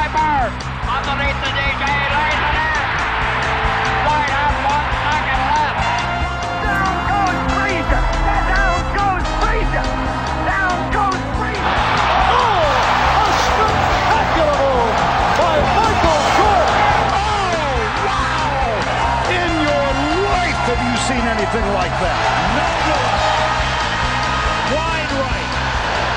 Piper underneath the DJ, lays it in. Right up 1 second left. Down goes Freezer. Down goes Freezer. Down goes Freezer. Oh, a spectacular move by Michael Jordan. Oh, wow. In your life have you seen anything like that? No. Wide right.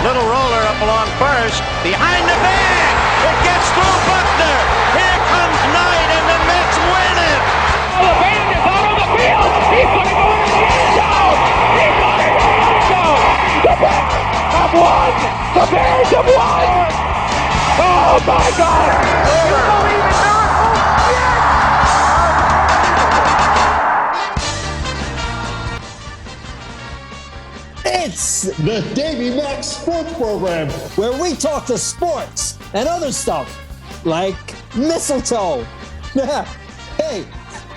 Little roller up along first. Behind the bag. It gets through Buckner. Here comes Knight, and the Mets win it. The band is out on the field. He's going to go into the end zone. He's going to go in the end zone. The Bears have won. The Bears have won. Oh, my God. You believe in miracles? Yes. It's the Davey Max Sports Program, where we talk to sports and other stuff, like mistletoe. Hey,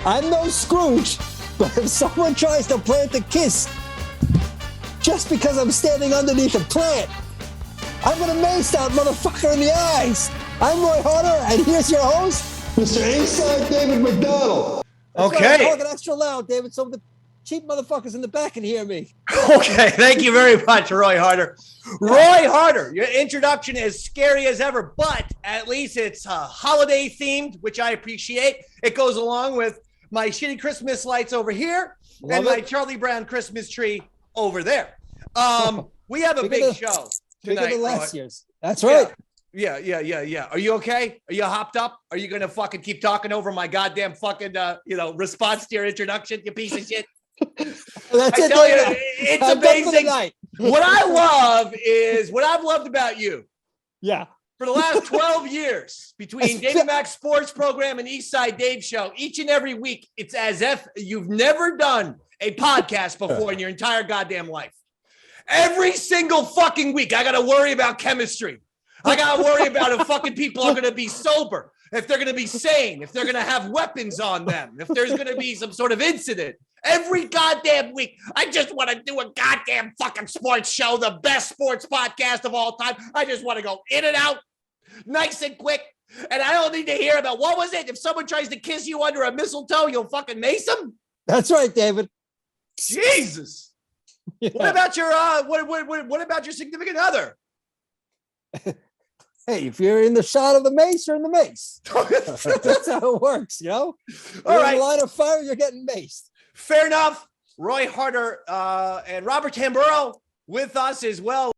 I'm no Scrooge, but if someone tries to plant a kiss just because I'm standing underneath a plant, I'm gonna mace that motherfucker in the eyes. I'm Roy Harder, and here's your host, Mr. A-Side David McDonald. Okay. I'm talking extra loud, David, so the cheap motherfuckers in the back can hear me. Okay, thank you very much, Roy Harder. Roy Harder, your introduction is scary as ever, but at least it's holiday themed, which I appreciate. It goes along with my shitty Christmas lights over here and my Charlie Brown Christmas tree over there. We have a big show tonight. Bigger than last year's. That's right. Yeah. Are you okay? Are you hopped up? Are you gonna fucking keep talking over my goddamn fucking response to your introduction, you piece of shit? That's I it. tell you, it's amazing. For What I love is what I've loved about you. Yeah. For the last 12 years, between Davey Max Sports Program and Eastside Dave Show, each and every week, it's as if you've never done a podcast before in your entire goddamn life. Every single fucking week, I got to worry about chemistry. I got to worry about if fucking people are going to be sober, if they're going to be sane, if they're going to have weapons on them, if there's going to be some sort of incident. Every goddamn week, I just want to do a goddamn fucking sports show, the best sports podcast of all time. I just want to go in and out, nice and quick. And I don't need to hear about, what was it? If someone tries to kiss you under a mistletoe, you'll fucking mace them? That's right, David. Jesus. Yeah. What about your what about your significant other? Hey, if you're in the shot of the mace, you're in the mace. That's how it works, you know? All right. In the line of fire, you're getting maced. Fair enough. Roy Harder and Robert Tamburo with us as well.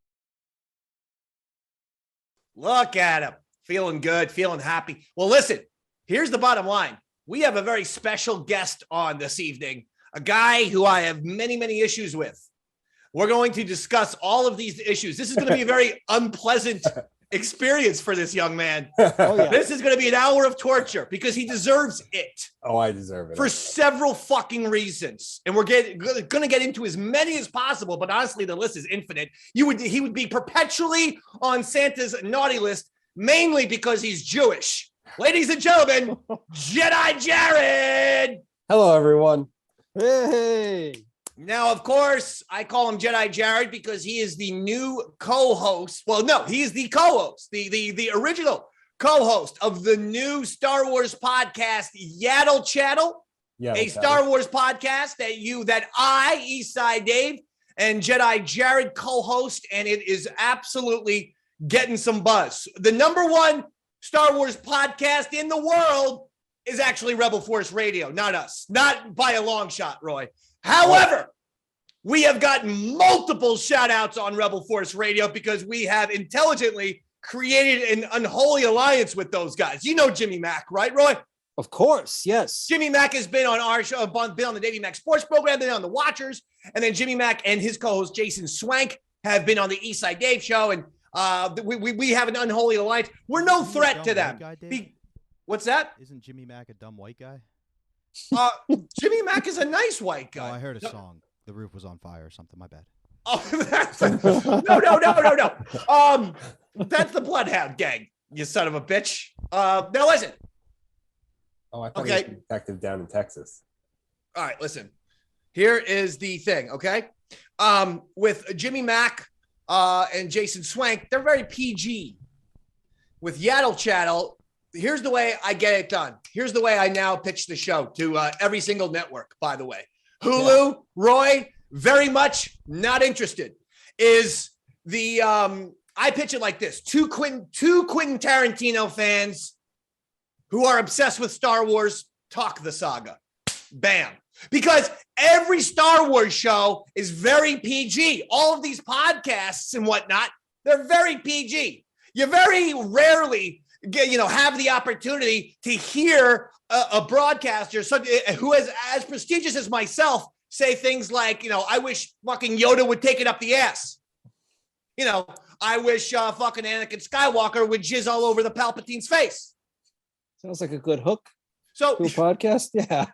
Look at him. Feeling good, feeling happy. Well, listen, here's the bottom line. We have a very special guest on this evening, a guy who I have many, many issues with. We're going to discuss all of these issues. This is going to be a very unpleasant experience for this young man. Oh, yeah. This is going to be an hour of torture because he deserves it. Oh, I deserve it. For several fucking reasons. And we're going to get into as many as possible, but honestly, the list is infinite. He would be perpetually on Santa's naughty list, mainly because he's Jewish. Ladies and gentlemen, Jedi Jared. Hello, everyone. Hey. Now, of course, I call him Jedi Jared because he is the new co-host. Well, no, he's the co-host, the original co-host of the new Star Wars podcast, Yaddle Chattel, a Star Wars podcast that I, Eastside Dave, and Jedi Jared co-host, and it is absolutely getting some buzz. The number one Star Wars podcast in the world is actually Rebel Force Radio, not us, not by a long shot, Roy. However, we have gotten multiple shout outs on Rebel Force Radio because we have intelligently created an unholy alliance with those guys. You know Jimmy Mack, right, Roy? Of course, yes. Jimmy Mack has been on our show, been on the Davey Mack Sports Program, been on the Watchers, and then Jimmy Mack and his co-host Jason Swank have been on the Eastside Dave Show, and we have an unholy alliance. We're no threat to them. What's that? Isn't Jimmy Mack a dumb white guy? Jimmy Mack is a nice white guy. Oh, I heard a song. The roof was on fire or something. My bad. Oh, no. That's the Bloodhound Gang, you son of a bitch. Now listen. Oh, I thought he was a detective down in Texas. All right, listen. Here is the thing, okay? With Jimmy Mack and Jason Swank, they're very PG. With Yaddle Chattel, here's the way I get it done. Here's the way I now pitch the show to every single network, by the way. Hulu, Roy, very much not interested. Is the I pitch it like this: two Quentin Tarantino fans who are obsessed with Star Wars talk the saga. Bam. Because every Star Wars show is very PG. All of these podcasts and whatnot, they're very PG. You very rarely have the opportunity to hear a broadcaster who is as prestigious as myself say things like, I wish fucking Yoda would take it up the ass. I wish fucking Anakin Skywalker would jizz all over the Palpatine's face. Sounds like a good hook. So to a podcast, yeah.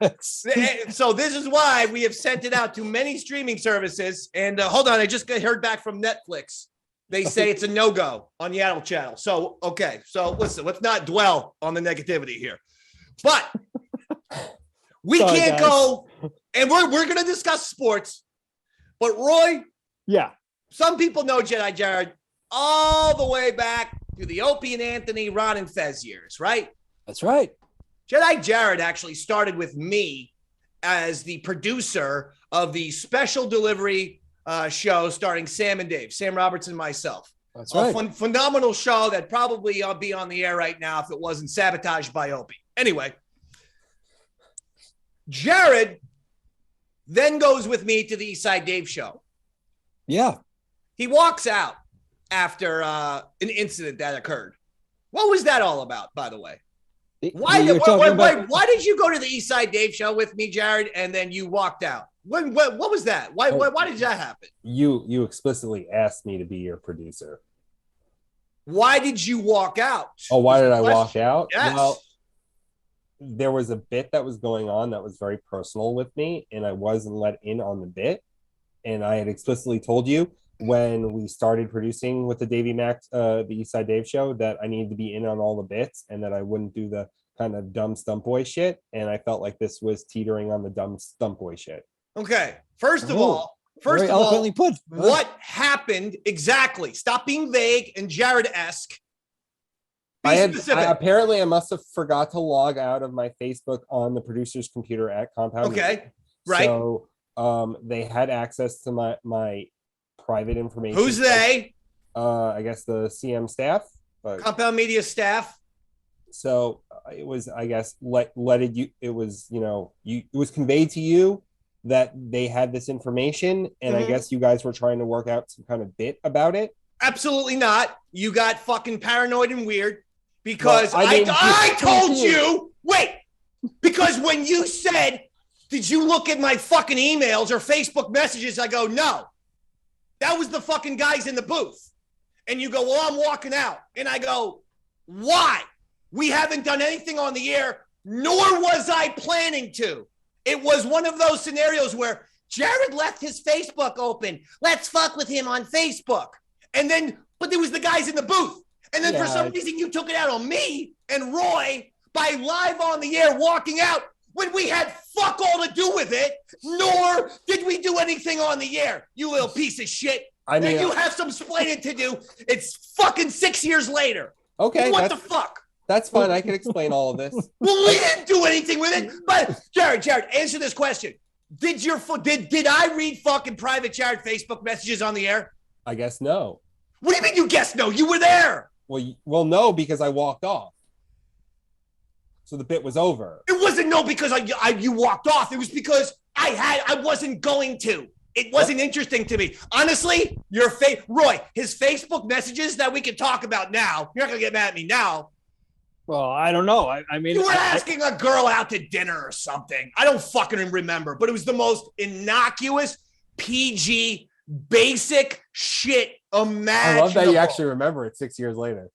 So this is why we have sent it out to many streaming services. And hold on, I just heard back from Netflix. They say it's a no-go on Yaddle Channel. So, okay. So listen, let's not dwell on the negativity here. But we can't go, and we're going to discuss sports. But Roy, yeah, some people know Jedi Jared all the way back to the Opie and Anthony, Ron and Fez years, right? That's right. Jedi Jared actually started with me as the producer of the special delivery show starring Sam and Dave, Sam Roberts and myself. That's right. A phenomenal show that probably be on the air right now if it wasn't sabotaged by Opie. Anyway, Jared then goes with me to the Eastside Dave show. Yeah. He walks out after an incident that occurred. What was that all about, by the way? Why did you go to the Eastside Dave show with me, Jared, and then you walked out? What was that? Why did that happen? You explicitly asked me to be your producer. Why did you walk out? Oh, why did I walk out? Yes. Well, there was a bit that was going on that was very personal with me, and I wasn't let in on the bit. And I had explicitly told you when we started producing with the Davey Max, the Eastside Dave show, that I needed to be in on all the bits and that I wouldn't do the kind of dumb stump boy shit. And I felt like this was teetering on the dumb stump boy shit. Okay. First of Very all, put. What happened exactly? Stop being vague and Jared-esque. Apparently I must have forgot to log out of my Facebook on the producer's computer at Compound. Okay. Right. So they had access to my private information. Who's they? I guess the CM staff. Compound Media staff. So it was, I guess, it was conveyed to you that they had this information, and I guess you guys were trying to work out some kind of bit about it. Absolutely not. You got fucking paranoid and weird because I told you. Wait, because when you said, "Did you look at my fucking emails or Facebook messages?" I go, "No." That was the fucking guys in the booth. And you go, "Well, I'm walking out." And I go, "Why? We haven't done anything on the air, nor was I planning to." It was one of those scenarios where Jared left his Facebook open. Let's fuck with him on Facebook. But there was the guys in the booth. And then for some reason you took it out on me and Roy by live on the air walking out when we had fuck all to do with it, nor did we do anything on the air. You little piece of shit. I mean, you have some explaining to do. It's fucking 6 years later. Okay. What the fuck? That's fine. I can explain all of this. Well, we didn't do anything with it. But Jared, answer this question. Did I read fucking private Jared Facebook messages on the air? I guess no. What do you mean you guess no? You were there. Well, no, because I walked off. So the bit was over. It wasn't no because you walked off. It was because I wasn't going to. It wasn't interesting to me. Honestly, Roy, his Facebook messages that we can talk about now, you're not going to get mad at me now. Well, I don't know. I mean, you were asking a girl out to dinner or something. I don't fucking remember, but it was the most innocuous, PG, basic shit imaginable. I love that you actually remember it 6 years later.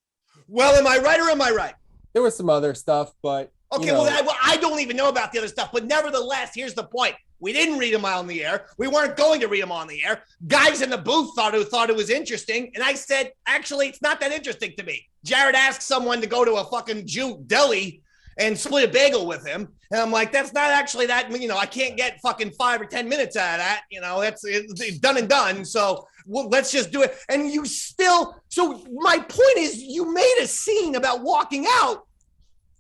Well, am I right or am I right? There was some other stuff, but okay. Well, I don't even know about the other stuff, but nevertheless, here's the point. We didn't read them on the air. We weren't going to read them on the air. Guys in the booth thought it was interesting. And I said, actually, it's not that interesting to me. Jared asked someone to go to a fucking Jew deli and split a bagel with him. And I'm like, that's not actually that, I can't get fucking 5 or 10 minutes out of that. It's done and done. So let's just do it. And so my point is you made a scene about walking out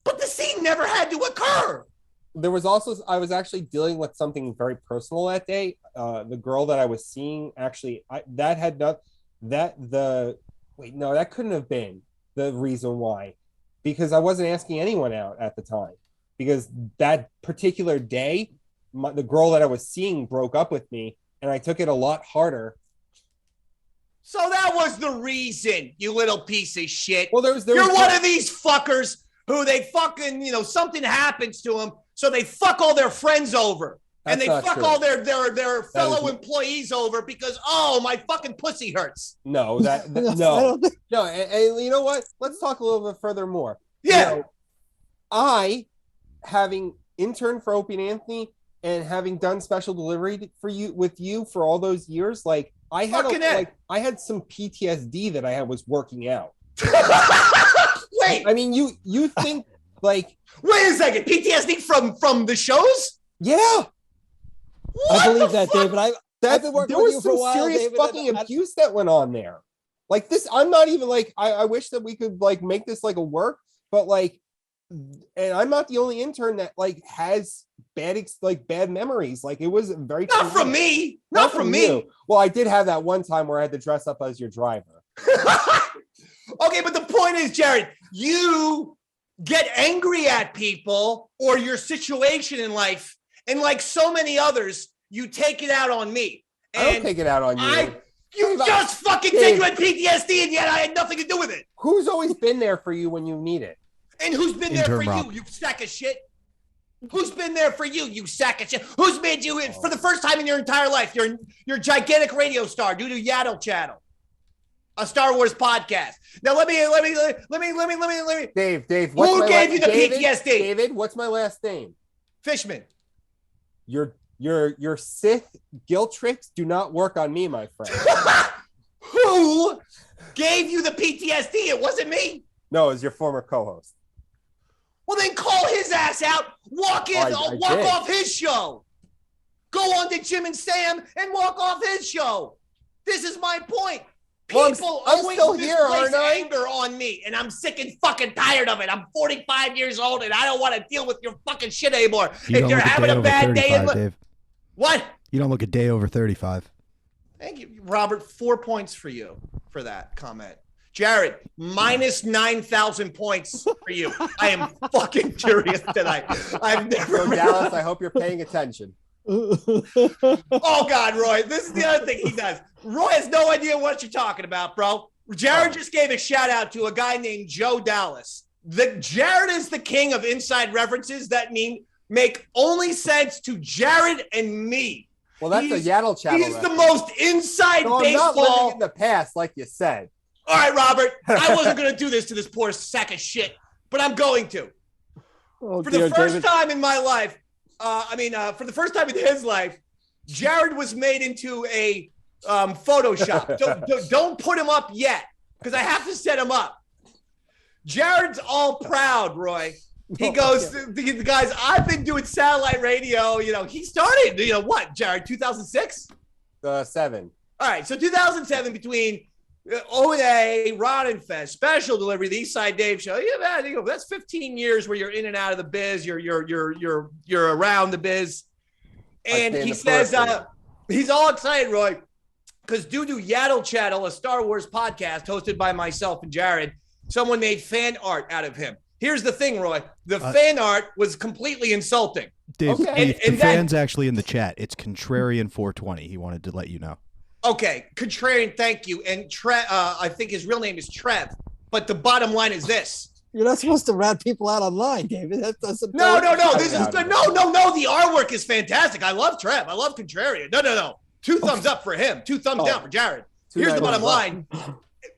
But the scene never had to occur. There was also, I was actually dealing with something very personal that day. The girl that I was seeing actually, that couldn't have been the reason why, because I wasn't asking anyone out at the time, because that particular day, the girl that I was seeing broke up with me, and I took it a lot harder. So that was the reason, you little piece of shit. Well, you're one of these fuckers who they fucking, something happens to them, so they fuck all their friends over. And they fuck all their fellow employees over because, my fucking pussy hurts. No, no. And you know what? Let's talk a little bit further more. Yeah. I, having interned for Opie and Anthony and having done special delivery with you for all those years, like I had some PTSD that I was working out. Wait. I mean, you think like, wait a second, PTSD from the shows? Yeah. I believe that, David. I've been working with you for a while, serious David, fucking abuse that went on there. Like this, I'm not even like, I wish that we could like make this like a work, but like, and I'm not the only intern that like has bad memories. Like it was very not from me. Not from me. You. Well, I did have that one time where I had to dress up as your driver. Okay, but the point is, Jared, you get angry at people or your situation in life, and like so many others, you take it out on me. And I don't take it out on you. You just fucking said you had PTSD, and yet I had nothing to do with it. Who's always been there for you when you need it? And who's been there for you, you sack of shit? Who's been there for you, you sack of shit? Who's made you, for the first time in your entire life, you're a gigantic radio star due to Yaddle Channel, a Star Wars podcast. Now let me. Dave, who gave you the PTSD? David, what's my last name? Fishman. Your Sith guilt tricks do not work on me, my friend. Who gave you the PTSD? It wasn't me. No, it was your former co-host. Well, then call his ass out. Walk off his show. Go on to Jim and Sam and walk off his show. This is my point. People always displace anger on me, and I'm sick and fucking tired of it. I'm 45 years old, and I don't want to deal with your fucking shit anymore. If you're having a bad day, Dave. What? You don't look a day over 35. Thank you, Robert. 4 points for you for that comment. Jared, minus 9,000 points for you. I am fucking curious tonight. I've never. So Dallas, I hope you're paying attention. Oh God, Roy! This is the other thing he does. Roy has no idea what you're talking about, bro. Jared just gave a shout out to a guy named Joe Dallas. Jared is the king of inside references that make only sense to Jared and me. Well, that's a Yaddle Channel. He's the most inside baseball. I'm not living in the past, like you said. All right, Robert. I wasn't going to do this to this poor sack of shit, but I'm going to. For the first time in my life, for the first time in his life, Jared was made into a Photoshop. Don't put him up yet, because I have to set him up. Jared's all proud, Roy. He goes, the guys, I've been doing satellite radio. He started, what, Jared, 2006? 7. All right, so 2007 between O&A, Ron and Fez, special delivery, the East Side Dave show. Yeah, man, that's 15 years where you're in and out of the biz. You're around the biz. And he says he's all excited, Roy, because due to Yaddle Channel, a Star Wars podcast hosted by myself and Jared, someone made fan art out of him. Here's the thing, Roy. The fan art was completely insulting. Dave, the fan's actually in the chat. It's Contrarian420. He wanted to let you know. Okay, Contrarian, thank you. And I think his real name is Trev. But the bottom line is this. You're not supposed to rat people out online, David. That doesn't. No. This is good. No. The artwork is fantastic. I love Trev. I love Contrarian. No. 2 thumbs up for him. 2 thumbs down for Jared. Here's the bottom line.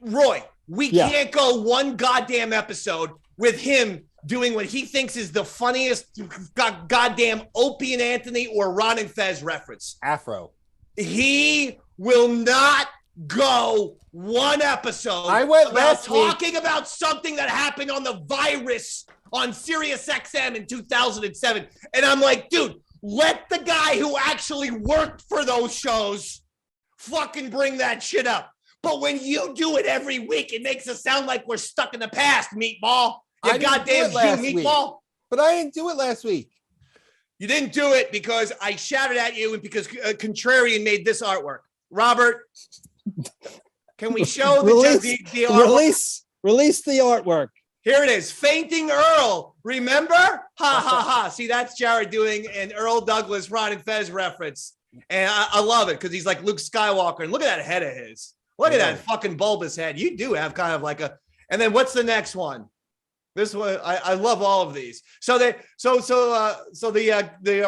Roy, we can't go one goddamn episode with him doing what he thinks is the funniest goddamn Opie and Anthony or Ron and Fez reference. Afro. He will not go one episode I went about talking about something that happened on the virus on Sirius XM in 2007. And I'm like, dude, let the guy who actually worked for those shows fucking bring that shit up. But when you do it every week, it makes us sound like we're stuck in the past, meatball. You I didn't do goddamn it last Jew week. meatball. But I didn't do it last week. You didn't do it because I shouted at you and because Contrarian made this artwork. Robert, can we show the artwork? Release the artwork. Here it is. Fainting Earl. Remember? Ha, ha, ha. See, that's Jared doing an Earl Douglas, Ron and Fez reference. And I love it because he's like Luke Skywalker. And look at that head of his. Look at that fucking bulbous head. You do have kind of like a. And then what's the next one? This one, I love all of these. So the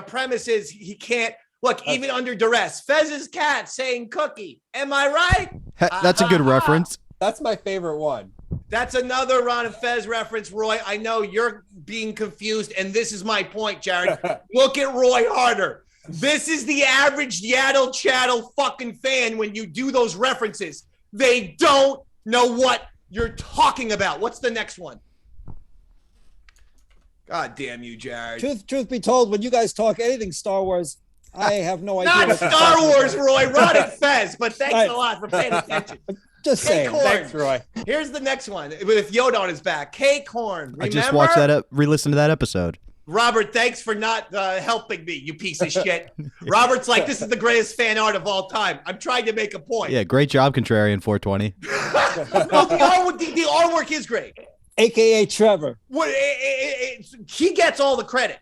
premise is he can't look even under duress. Fez's cat saying cookie. Am I right? That's a good reference. That's my favorite one. That's another Ron and Fez reference, Roy. I know you're being confused, and this is my point, Jared. Look at Roy harder. This is the average Yaddle Chattel fucking fan when you do those references. They don't know what you're talking about. What's the next one? God damn you, Jared. Truth be told, when you guys talk anything Star Wars, I have no idea. Not Star Wars, Roy. Ron and Fez, but thanks a lot for paying attention. Just saying. Cake Horn. Thanks, Roy. Here's the next one with Yoda on his back. Cake Horn. Remember? I just watched that, re-listened to that episode. Robert, thanks for not helping me, you piece of shit. Robert's like, this is the greatest fan art of all time. I'm trying to make a point. Yeah, great job, Contrarian 420. No, the artwork is great. AKA Trevor. He gets all the credit.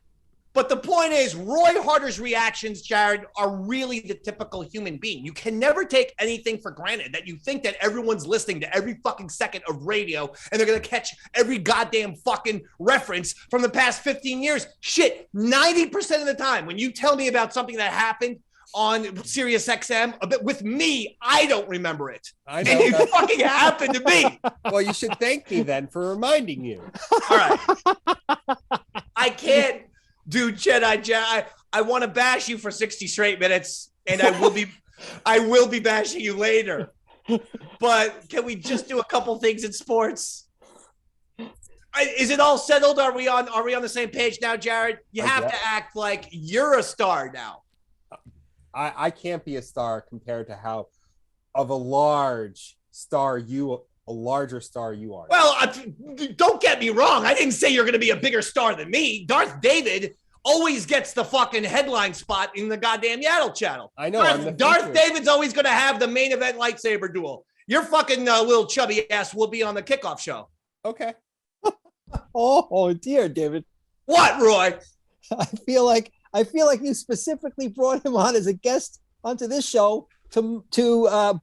But the point is, Roy Harder's reactions, Jared, are really the typical human being. You can never take anything for granted that you think that everyone's listening to every fucking second of radio and they're going to catch every goddamn fucking reference from the past 15 years. Shit, 90% of the time when you tell me about something that happened on Sirius XM, with me, I don't remember it. I know. And it fucking happened to me. Well, you should thank me then for reminding you. All right. I can't do Jedi. I want to bash you for 60 straight minutes, and I will be bashing you later. But can we just do a couple things in sports? Is it all settled? Are we on the same page now, Jared? You have to act like you're a star now. I can't be a star compared to how of a larger star you are. Well, don't get me wrong. I didn't say you're going to be a bigger star than me. Darth David always gets the fucking headline spot in the goddamn Yaddle Channel. I know. Darth David's always going to have the main event lightsaber duel. Your fucking little chubby ass will be on the kickoff show. Okay. Oh dear, David. What, Roy? I feel like you specifically brought him on as a guest onto this show to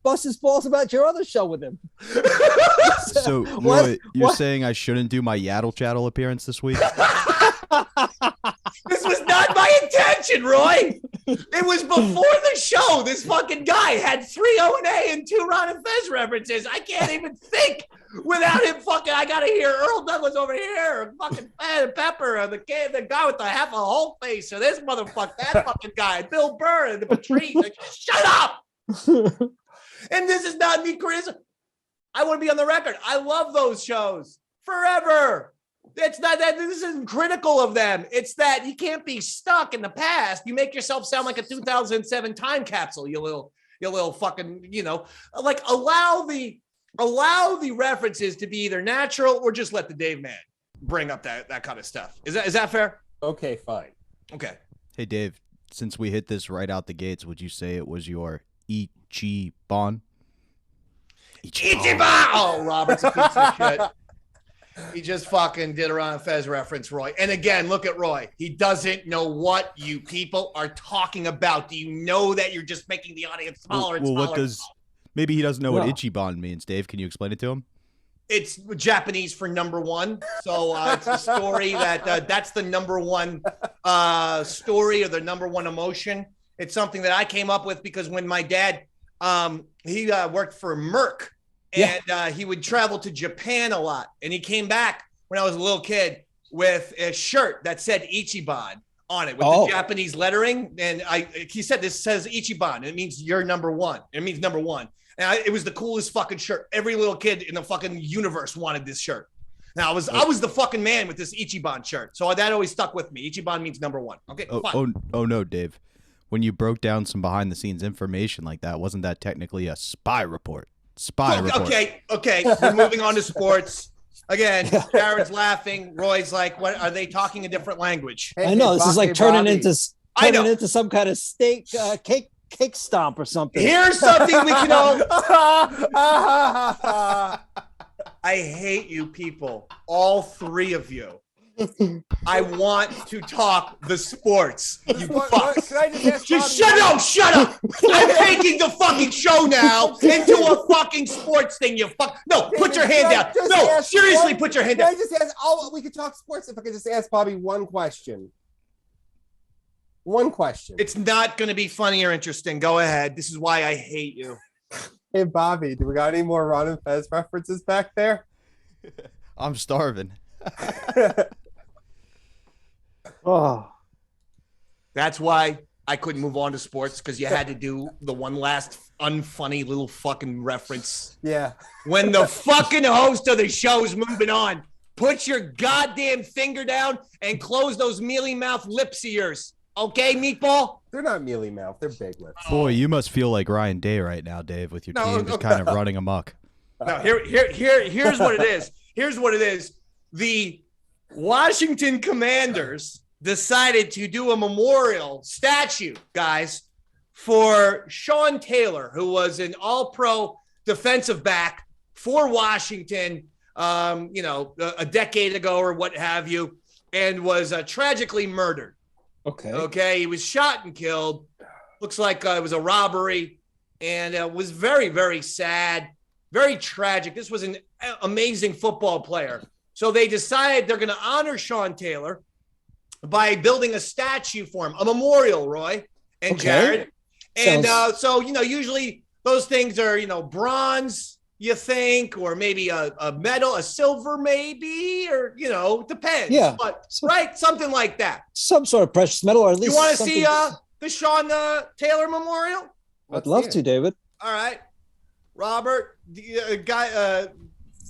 bust his balls about your other show with him. So, Roy, you're saying I shouldn't do my Yaddle Chattel appearance this week? This was not my intention, Roy. It was before the show. This fucking guy had 3 O&A and 2 Ron and Fez references. I can't even think without him fucking. I got to hear Earl Douglas over here, fucking Pepper, the guy with the half a whole face, or this motherfucker, that fucking guy, Bill Burr, and the Patrice. Like, shut up. And this is not me criticism. I want to be on the record. I love those shows forever. It's not that this isn't critical of them. It's that you can't be stuck in the past. You make yourself sound like a 2007 time capsule, you little fucking, like allow the references to be either natural or just let the Dave man bring up that kind of stuff. Is that fair? Okay, fine. Okay. Hey, Dave, since we hit this right out the gates, would you say it was your Ichiban? Ichiban! Oh, Robert's a piece of shit. He just fucking did a Ron Fez reference, Roy. And again, look at Roy. He doesn't know what you people are talking about. Do you know that you're just making the audience smaller and smaller? Maybe he doesn't know what Ichiban means, Dave. Can you explain it to him? It's Japanese for number one. So it's a story that's the number one story or the number one emotion. It's something that I came up with because when my dad, he worked for Merck. And he would travel to Japan a lot. And he came back when I was a little kid with a shirt that said Ichiban on it with the Japanese lettering. And he said, this says Ichiban. It means you're number one. It means number one. And it was the coolest fucking shirt. Every little kid in the fucking universe wanted this shirt. Now, I was the fucking man with this Ichiban shirt. So that always stuck with me. Ichiban means number one. Okay, fine. Oh, no, Dave. When you broke down some behind-the-scenes information like that, wasn't that technically a spy report? Report. Okay. We're moving on to sports. Again, Jared's laughing. Roy's like, "What are they talking a different language?" I know this is like turning into some kind of steak cake stomp or something. Here's something we can all. I hate you people, all three of you. I want to talk the sports. You fucks. Can I just ask Shut up! I'm taking the fucking show now into a fucking sports thing. You fuck. No, put your hand down. No, seriously, put your hand down. Can I just ask? Oh, we could talk sports if I could just ask Bobby one question. One question. It's not going to be funny or interesting. Go ahead. This is why I hate you. Hey, Bobby, do we got any more Ron and Fez references back there? I'm starving. Oh, that's why I couldn't move on to sports, because you had to do the one last unfunny little fucking reference. Yeah. When the fucking host of the show's moving on, put your goddamn finger down and close those mealy mouth lips of yours. Okay, Meatball? They're not mealy mouth. They're big lips. Boy, you must feel like Ryan Day right now, Dave, with your team just kind of running amok. No, here's what it is. Here's what it is. The Washington Commanders decided to do a memorial statue, guys, for Sean Taylor, who was an all-pro defensive back for Washington, a decade ago or what have you, and was tragically murdered. Okay. He was shot and killed. Looks like it was a robbery, and it was very, very sad, very tragic. This was an amazing football player. So they decided they're going to honor Sean Taylor by building a statue for him, a memorial, Roy and Jared. And so, usually those things are, bronze, you think, or maybe a metal, a silver maybe, or, depends. Yeah. But, right? Something like that. Some sort of precious metal, or at least. You want to see the Sean Taylor memorial? I'd love to, David. All right. Robert,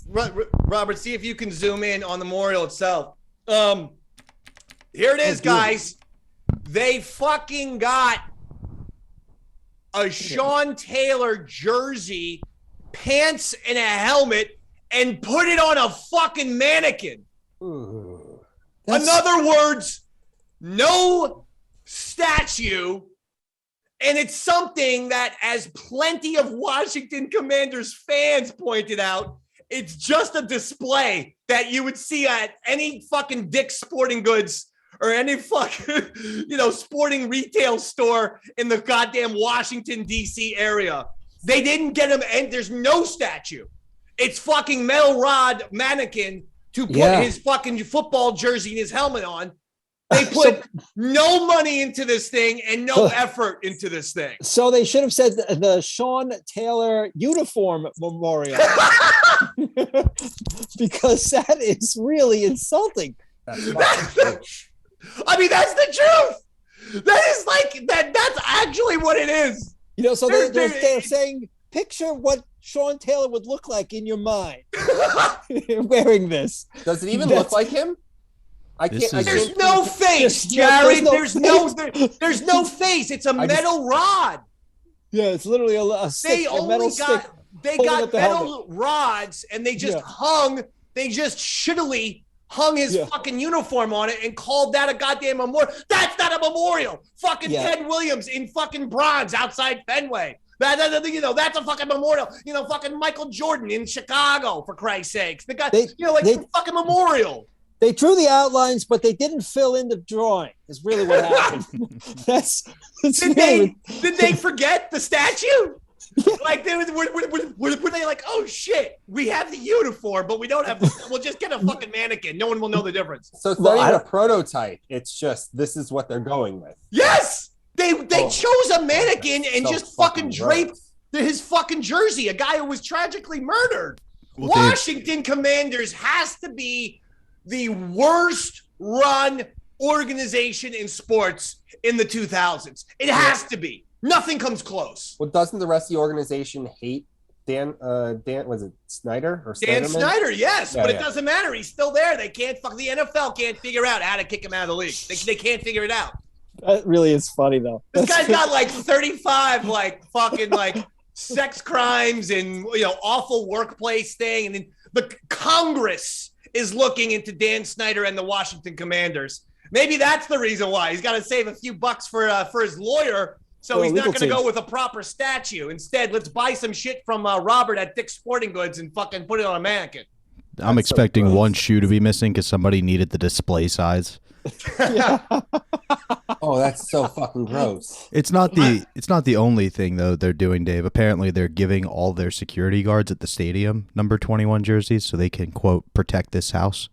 Robert, see if you can zoom in on the memorial itself. Here it is, guys. They fucking got a Sean Taylor jersey, pants, and a helmet, and put it on a fucking mannequin. Ooh. In other words, no statue. And it's something that, as plenty of Washington Commanders fans pointed out, it's just a display that you would see at any fucking Dick's Sporting Goods or any fucking, sporting retail store in the goddamn Washington, D.C. area. They didn't get him, and there's no statue. It's fucking metal rod mannequin to put his fucking football jersey and his helmet on. They put no money into this thing and no effort into this thing. So they should have said the Sean Taylor uniform memorial. Because that is really insulting. That's the truth. That is like that. That's actually what it is. So they're saying, picture what Sean Taylor would look like in your mind wearing this. Does it even look like him? There's no face, Jared. There's no face. It's a metal rod. Yeah, it's literally a stick, They got metal rods, and they just shittily hung his fucking uniform on it and called that a goddamn memorial. That's not a memorial. Fucking Ted Williams in fucking bronze outside Fenway. That's a fucking memorial. Fucking Michael Jordan in Chicago, for Christ's sakes. The guy, fucking memorial. They drew the outlines, but they didn't fill in the drawing. Is really what happened. Did they forget the statue? Like were they like, oh shit, we have the uniform, but we don't have. We'll just get a fucking mannequin. No one will know the difference. So it's not even a prototype. It's just this is what they're going with. Yes, they chose a mannequin and just fucking draped his fucking jersey. A guy who was tragically murdered. Well, Washington Commanders has to be the worst run organization in sports in the 2000s. It has to be. Nothing comes close. Well, doesn't the rest of the organization hate Dan was it Snyder or Dan Snyder? Yes, but it doesn't matter. He's still there. They can't the NFL can't figure out how to kick him out of the league. They can't figure it out. That really is funny though. This guy's got like 35 fucking sex crimes and awful workplace thing, and then the Congress is looking into Dan Snyder and the Washington Commanders. Maybe that's the reason why he's got to save a few bucks for his lawyer. So he's not going to go with a proper statue. Instead, let's buy some shit from Robert at Dick's Sporting Goods and fucking put it on a mannequin. I'm expecting one shoe to be missing because somebody needed the display size. Oh, that's so fucking gross. It's not the only thing though they're doing, Dave. Apparently they're giving all their security guards at the stadium number 21 jerseys so they can, quote, protect this house.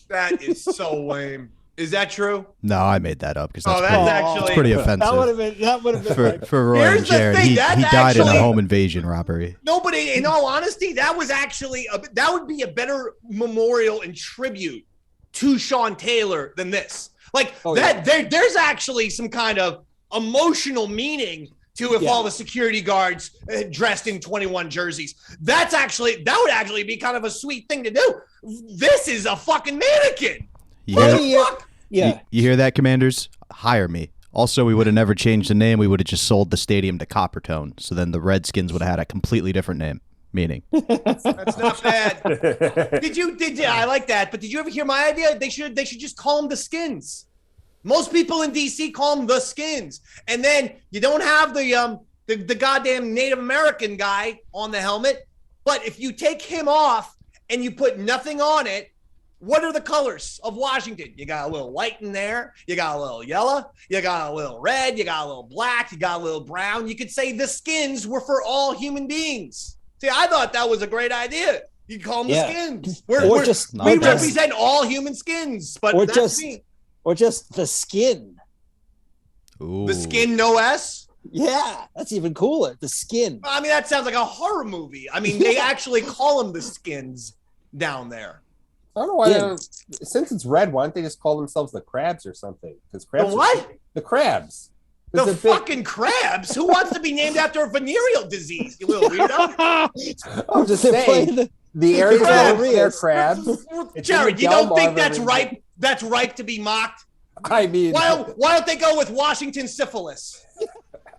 That is so lame. Is that true? No, I made that up because that's pretty offensive. That would have been for Roy and Jared. He died in a home invasion robbery. Nobody, in all honesty, that was actually that would be a better memorial and tribute to Sean Taylor than this. Like there's actually some kind of emotional meaning to if all the security guards dressed in 21 jerseys. That would actually be kind of a sweet thing to do. This is a fucking mannequin. You hear that, Commanders? Hire me. Also, we would have never changed the name. We would have just sold the stadium to Coppertone. So then the Redskins would have had a completely different name. Meaning. That's not bad. Did you? I like that. But did you ever hear my idea? They should just call them the Skins. Most people in DC call them the Skins. And then you don't have the goddamn Native American guy on the helmet. But if you take him off and you put nothing on it, what are the colors of Washington? You got a little white in there. You got a little yellow. You got a little red. You got a little black. You got a little brown. You could say the skins were for all human beings. See, I thought that was a great idea. You call them the skins. We represent all human skins, but or just the skin. Ooh. The skin, no S? Yeah, that's even cooler. The skin. I mean, that sounds like a horror movie. I mean, they actually call them the Skins down there. I don't know why. Since it's red, why don't they just call themselves the Crabs or something? Because crabs. The what? The Crabs. The fucking Crabs? Who wants to be named after a venereal disease? You little weirdo. I'm just saying. The Arizona Crabs. Jared, you don't think that's ripe? That's ripe to be mocked. I mean, why don't they go with Washington syphilis?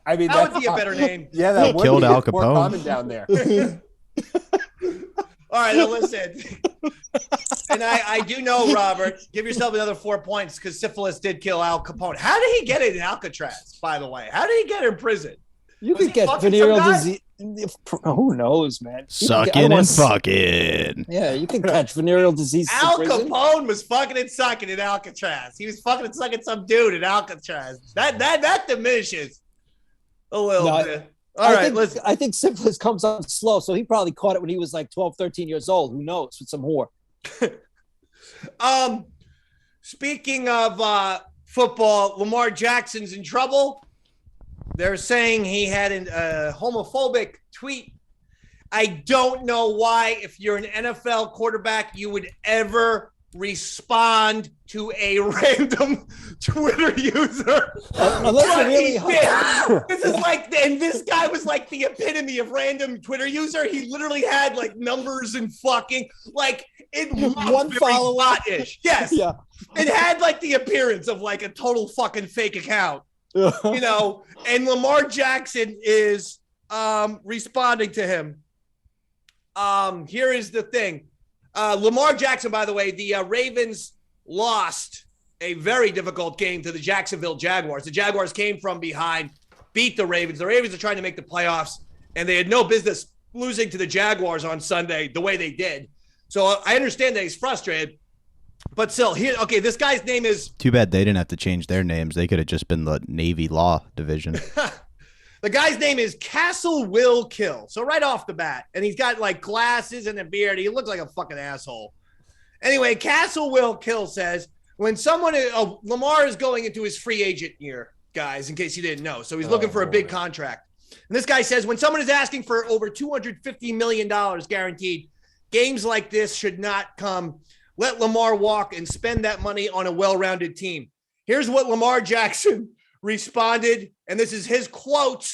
I mean, that would be a better name. Yeah, that would killed be Al more common Capone down there. All right, now listen. And I do know, Robert, give yourself another 4 points because syphilis did kill Al Capone. How did he get it in Alcatraz, by the way? How did he get in prison? You could get venereal disease. Who knows, man? Sucking and fucking. Yeah, you can catch venereal disease. Al Capone was fucking and sucking in Alcatraz. He was fucking and sucking some dude in Alcatraz. That diminishes a little bit. All right, listen. I think syphilis comes on slow, so he probably caught it when he was like 12, 13 years old. Who knows? With some whore. Speaking of football, Lamar Jackson's in trouble. They're saying he had a homophobic tweet. I don't know why, if you're an NFL quarterback, you would ever respond to a random Twitter user. Unless you're really This is like, and this guy was like the epitome of random Twitter user. He literally had like numbers and fucking like it one follower ish. Yes. Yeah. It had like the appearance of like a total fucking fake account. You know, and Lamar Jackson is responding to him. Here is the thing. Lamar Jackson, by the way, the Ravens lost a very difficult game to the Jacksonville Jaguars. The Jaguars came from behind, beat the Ravens. The Ravens are trying to make the playoffs, and they had no business losing to the Jaguars on Sunday the way they did. So I understand that he's frustrated, but still, here, okay, this guy's name is... Too bad they didn't have to change their names. They could have just been the Navy Law Division. The guy's name is Castle Will Kill. So right off the bat, and he's got like glasses and a beard. He looks like a fucking asshole. Anyway, Castle Will Kill says, when someone, Lamar is going into his free agent year, guys, in case you didn't know. So he's looking for a big contract. And this guy says, when someone is asking for over $250 million guaranteed, games like this should not come. Let Lamar walk and spend that money on a well-rounded team. Here's what Lamar Jackson responded, and this is his quote.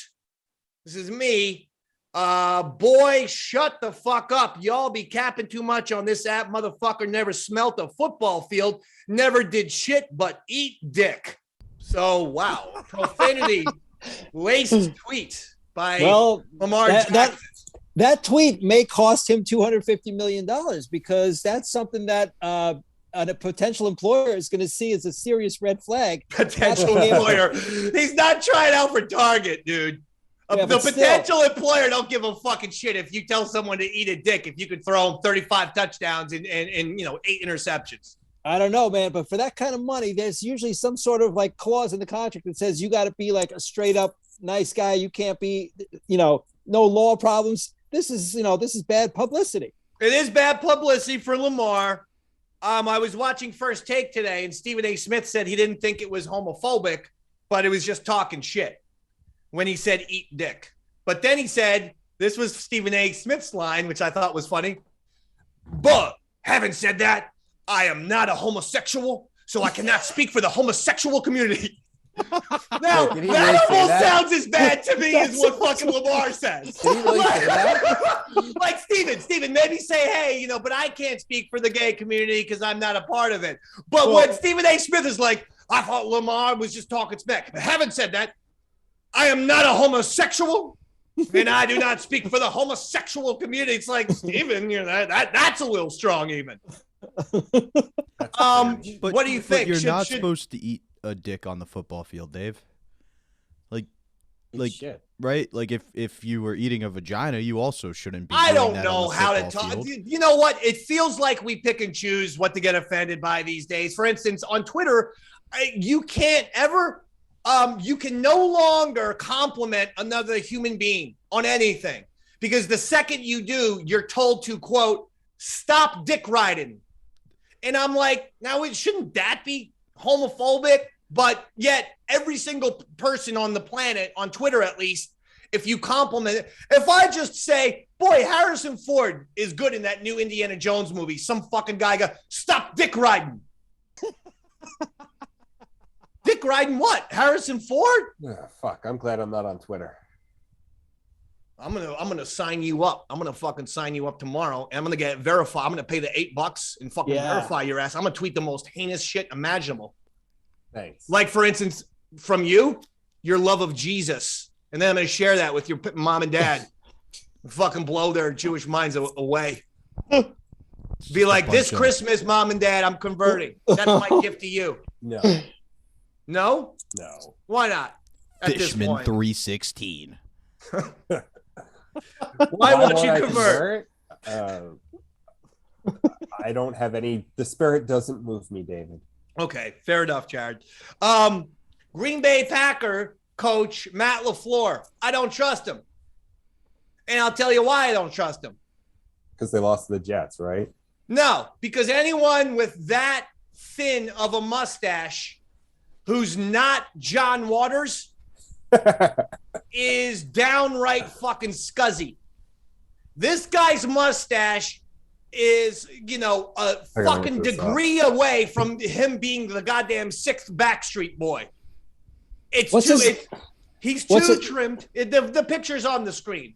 This is me. Boy, shut the fuck up. Y'all be capping too much on this app. Motherfucker never smelt a football field, never did shit but eat dick. So, wow. Profanity laced tweet by Lamar Jackson. that tweet may cost him $250 million because that's something that a potential employer is going to see as a serious red flag. Potential employer. He's not trying out for Target, dude. Yeah, the potential employer don't give a fucking shit if you tell someone to eat a dick if you could throw him 35 touchdowns and 8 interceptions. I don't know, man, but for that kind of money, there's usually some sort of like clause in the contract that says you got to be like a straight up nice guy. You can't be, no law problems. This is bad publicity. It is bad publicity for Lamar. I was watching First Take today, and Stephen A. Smith said he didn't think it was homophobic, but it was just talking shit when he said eat dick. But then he said, this was Stephen A. Smith's line, which I thought was funny. But having said that, I am not a homosexual, so I cannot speak for the homosexual community. Now, that almost sounds as bad to me as what fucking Lamar says. Did he really say that? Like Steven, maybe say, hey, but I can't speak for the gay community because I'm not a part of it. But when Stephen A. Smith is like, I thought Lamar was just talking smack. Having said that, I am not a homosexual, and I do not speak for the homosexual community. It's like, Stephen, that's a little strong even. What do you think? But you're not supposed to eat a dick on the football field, Dave. Like shit. Right? Like if you were eating a vagina, you also shouldn't be. I doing don't that know on the how to football talk. field. You know what? It feels like we pick and choose what to get offended by these days. For instance, on Twitter, you can't ever, you can no longer compliment another human being on anything because the second you do, you're told to, quote, stop dick riding. And I'm like, now shouldn't that be homophobic? But yet every single person on the planet, on Twitter at least, if you compliment it, if I just say, boy, Harrison Ford is good in that new Indiana Jones movie, some fucking guy got, stop dick riding. Dick riding what? Harrison Ford? Fuck, I'm glad I'm not on Twitter. I'm gonna sign you up. I'm gonna fucking sign you up tomorrow, and I'm gonna get verified. I'm gonna pay the $8 and fucking verify your ass. I'm gonna tweet the most heinous shit imaginable. Thanks. Like, for instance, from you, your love of Jesus. And then I'm going to share that with your mom and dad. Fucking blow their Jewish minds away. Be like, this Christmas, mom and dad, I'm converting. That's my gift to you. No. No? No. Why not? At Fishman 316. Why won't you convert? I don't have any. The spirit doesn't move me, David. Okay, fair enough, Jared. Green Bay Packer coach Matt LaFleur. I don't trust him. And I'll tell you why I don't trust him. Because they lost to the Jets, right? No, because anyone with that thin of a mustache who's not John Waters is downright fucking scuzzy. This guy's mustache is, a fucking degree away from him being the goddamn 6th Backstreet Boy. He's too trimmed. The picture's on the screen.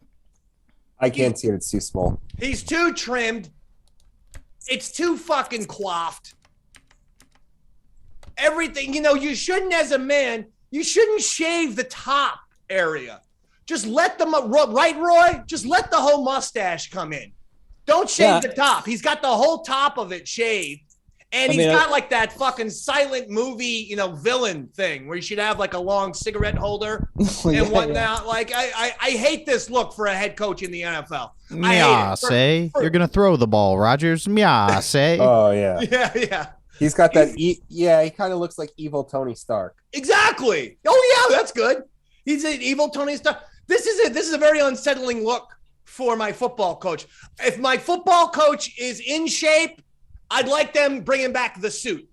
I can't see it. It's too small. He's too trimmed. It's too fucking coiffed. Everything, you shouldn't, as a man, you shouldn't shave the top area. Just let right, Roy? Just let the whole mustache come in. Don't shave the top. He's got the whole top of it shaved. And he's got like that fucking silent movie, villain thing where you should have like a long cigarette holder and whatnot. Yeah. Like, I hate this look for a head coach in the NFL. Say you're going to throw the ball, Rodgers. Say. Oh, yeah. Yeah. He's got that. He kind of looks like evil Tony Stark. Exactly. Oh, yeah, that's good. He's an evil Tony Stark. This is a very unsettling look for my football coach. If my football coach is in shape, I'd like them bringing back the suit.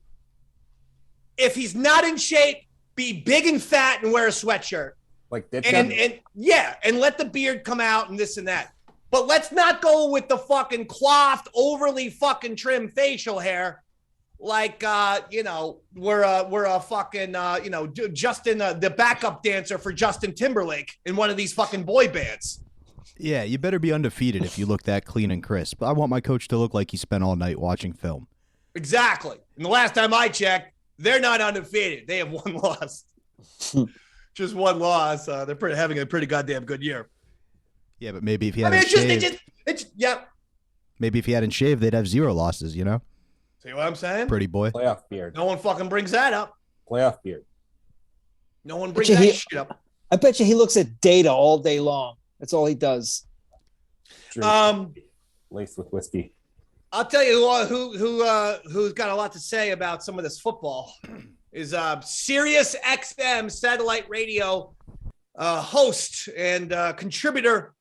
If he's not in shape, be big and fat and wear a sweatshirt. Like that. And let the beard come out and this and that. But let's not go with the fucking coiffed, overly fucking trim facial hair. Like, we're a fucking, Justin, the backup dancer for Justin Timberlake in one of these fucking boy bands. Yeah, you better be undefeated if you look that clean and crisp. I want my coach to look like he spent all night watching film. Exactly. And the last time I checked, they're not undefeated. They have one loss. Just one loss. They're having a pretty goddamn good year. Yeah, but maybe if he I hadn't mean, shaved, yeah. maybe if he hadn't shaved, they'd have 0 losses. You know, See what I'm saying? pretty boy. Playoff beard. No one fucking brings that up. Playoff beard. No one brings that shit up. I bet you he looks at data all day long. That's all he does. Drink. Laced with whiskey. I'll tell you who's got a lot to say about some of this football is Sirius XM satellite radio host and contributor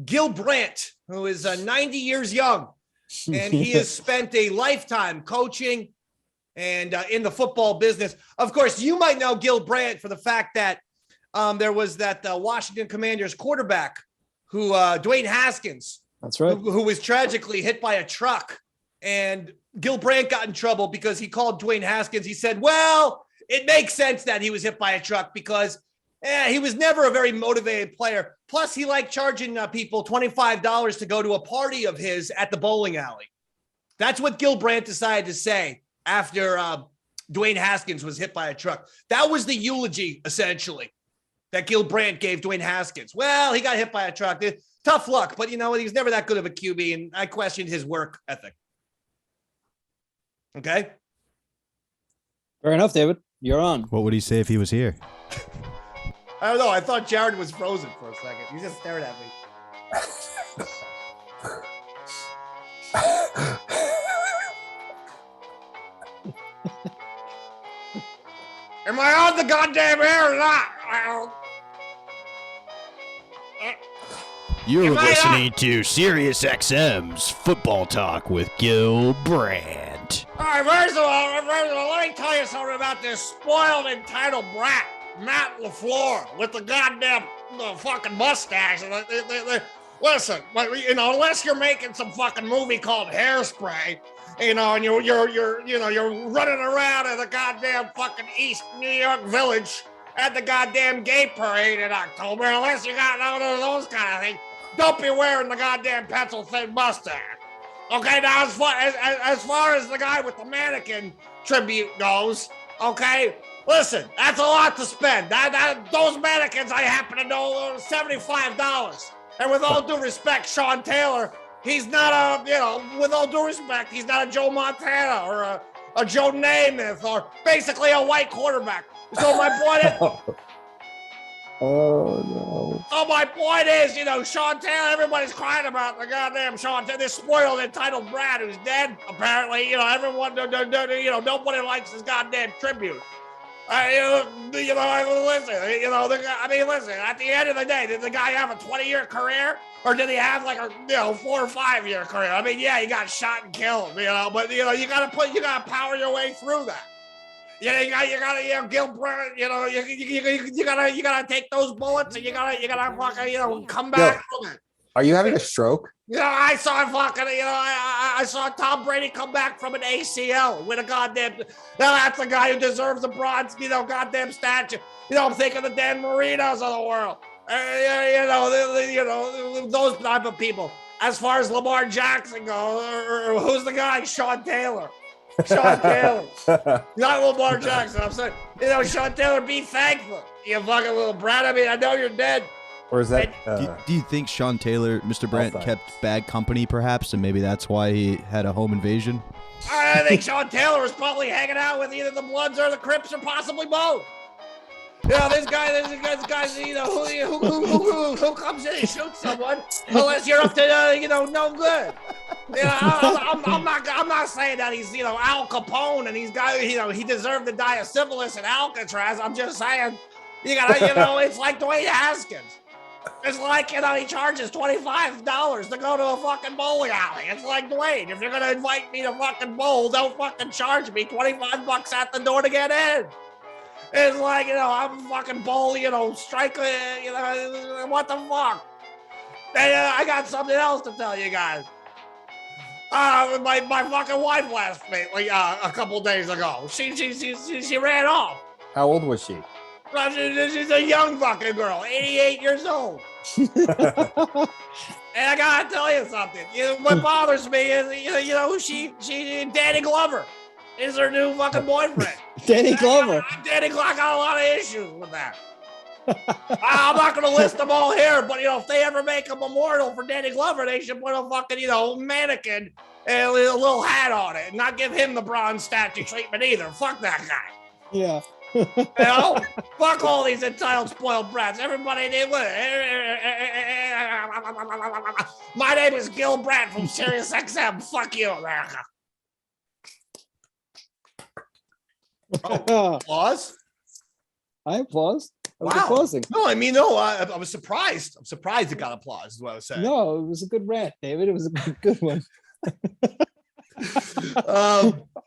Gil Brandt, who is 90 years young, and he has spent a lifetime coaching and in the football business. Of course, you might know Gil Brandt for the fact that there was that Washington Commanders quarterback who Dwayne Haskins. That's right. Who was tragically hit by a truck. And Gil Brandt got in trouble because he called Dwayne Haskins. He said, well, it makes sense that he was hit by a truck because he was never a very motivated player. Plus, he liked charging people $25 to go to a party of his at the bowling alley. That's what Gil Brandt decided to say after Dwayne Haskins was hit by a truck. That was the eulogy, essentially, that Gil Brandt gave Dwayne Haskins. Well, he got hit by a truck. Tough luck, but you know what? He was never that good of a QB, and I questioned his work ethic. Okay? Fair enough, David. You're on. What would he say if he was here? I don't know. I thought Jared was frozen for a second. He just stared at me. Am I on the goddamn air or not? You're listening to Sirius XM's Football Talk with Gil Brandt. All right, first of all, let me tell you something about this spoiled, entitled brat, Matt LaFleur, with the goddamn fucking mustache. Listen, you know, unless you're making some fucking movie called Hairspray, you know, and you're running around in the goddamn fucking East New York Village at the goddamn gay parade in October, unless you got none of those kind of things. Don't be wearing the goddamn pencil-thin mustache. Okay, now as far as the guy with the mannequin tribute goes, okay, listen, that's a lot to spend. Those mannequins, I happen to know, are $75. And with all due respect, Sean Taylor, he's not with all due respect, he's not a Joe Montana or a Joe Namath or basically a white quarterback. So my point is... Oh, no. Oh, my point is, you know, Sean Taylor, everybody's crying about the goddamn Sean Taylor, this spoiled, entitled brat who's dead, apparently. You know, everyone, nobody likes his goddamn tribute. Listen, listen, at the end of the day, did the guy have a 20-year career? Or did he have like a 4 or 5 year career? I mean, yeah, he got shot and killed, you know, but, you know, you gotta power your way through that. You gotta, Gil Brandt, you know, you gotta take those bullets and you gotta fucking, come back from it. Are you having a stroke? You know, I saw fucking, I saw Tom Brady come back from an ACL with a goddamn, now that's the guy who deserves a bronze, goddamn statue. You know, I'm thinking the Dan Marinos of the world. Those type of people. As far as Lamar Jackson goes, or who's the guy? Sean Taylor. Sean Taylor. Not Lamar Jackson. I'm saying, Sean Taylor, be thankful. You fucking little brat. I mean, I know you're dead. Or is that... Do you think Sean Taylor, Mr. Brandt, kept bad company, perhaps, and maybe that's why he had a home invasion? I think Sean Taylor was probably hanging out with either the Bloods or the Crips or possibly both. You know, this guy, who comes in and shoots someone unless you're up to, no good. You know, I'm not saying that he's, Al Capone and he's got, he deserved to die of syphilis in Alcatraz. I'm just saying, you gotta, it's like Dwayne Haskins. It's like, he charges $25 to go to a fucking bowling alley. It's like, Dwayne, if you're gonna invite me to fucking bowl, don't fucking charge me $25 at the door to get in. It's like, I'm fucking bowl, strike, what the fuck? And I got something else to tell you guys. My fucking wife last night, a couple days ago, she ran off. How old was she? She's a young fucking girl, 88 years old. And I gotta tell you something. What bothers me is, she Danny Glover is her new fucking boyfriend. Danny Glover. Danny Glover got a lot of issues with that. I'm not going to list them all here, but, if they ever make a memorial for Danny Glover, they should put a fucking, mannequin and a little hat on it and not give him the bronze statue treatment either. Fuck that guy. Yeah. Fuck all these entitled spoiled brats. Everybody did with it. My name is Gil Brandt from Sirius XM. Fuck you, America. Oh, applause? I applaud. I was Wow. applauding. No, I was surprised. I'm surprised it got applause, is what I was saying. No, it was a good rant, David. It was a good one.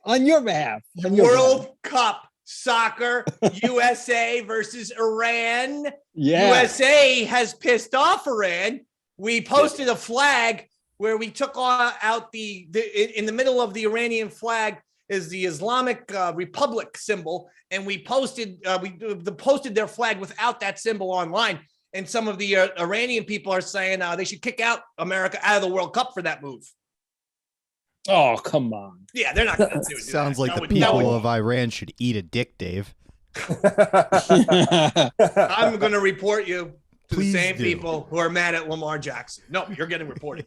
On your behalf. World Cup soccer, USA versus Iran. Yeah. USA has pissed off Iran. We posted a flag where we took out in the middle of the Iranian flag is the Islamic Republic symbol, and we posted their flag without that symbol online. And some of the Iranian people are saying they should kick out America out of the World Cup for that move. Oh, come on. Yeah, they're not going to do it. Sounds like the people of Iran should eat a dick, Dave. I'm going to report you to Please the same do. people who are mad at Lamar Jackson. No, you're getting reported.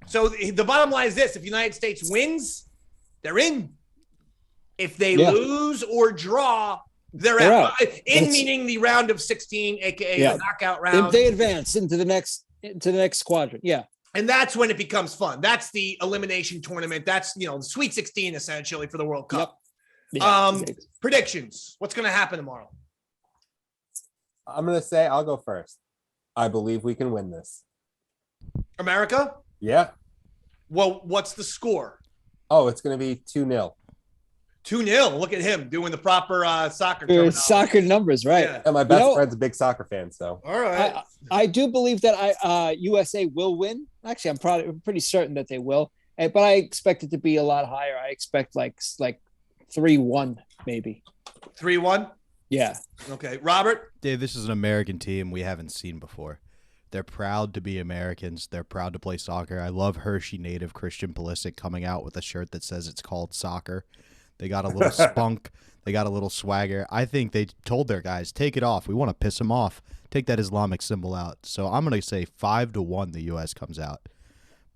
So the bottom line is this: if the United States wins, they're in. If they lose or draw, they're out. Meaning the round of 16, aka the knockout round. If they advance into the next quadrant, and that's when it becomes fun. That's the elimination tournament. That's the Sweet 16 essentially for the World Cup. Yep. Predictions. What's going to happen tomorrow? I'm going to say I'll go first. I believe we can win this. America? Yeah. Well, what's the score? Oh, it's going to be 2-0. 2-0. Look at him doing the proper soccer. Soccer numbers, right? Yeah. And my best friend's a big soccer fan, so. All right. I do believe that USA will win. Actually, I'm pretty certain that they will. But I expect it to be a lot higher. I expect like 3-1 maybe. 3-1? Yeah. Okay. Robert? Dave, this is an American team we haven't seen before. They're proud to be Americans. They're proud to play soccer. I love Hershey native Christian Pulisic coming out with a shirt that says it's called soccer. They got a little spunk. They got a little swagger. I think they told their guys, take it off. We want to piss them off. Take that Islamic symbol out. So I'm going to say 5-1 the U.S. comes out.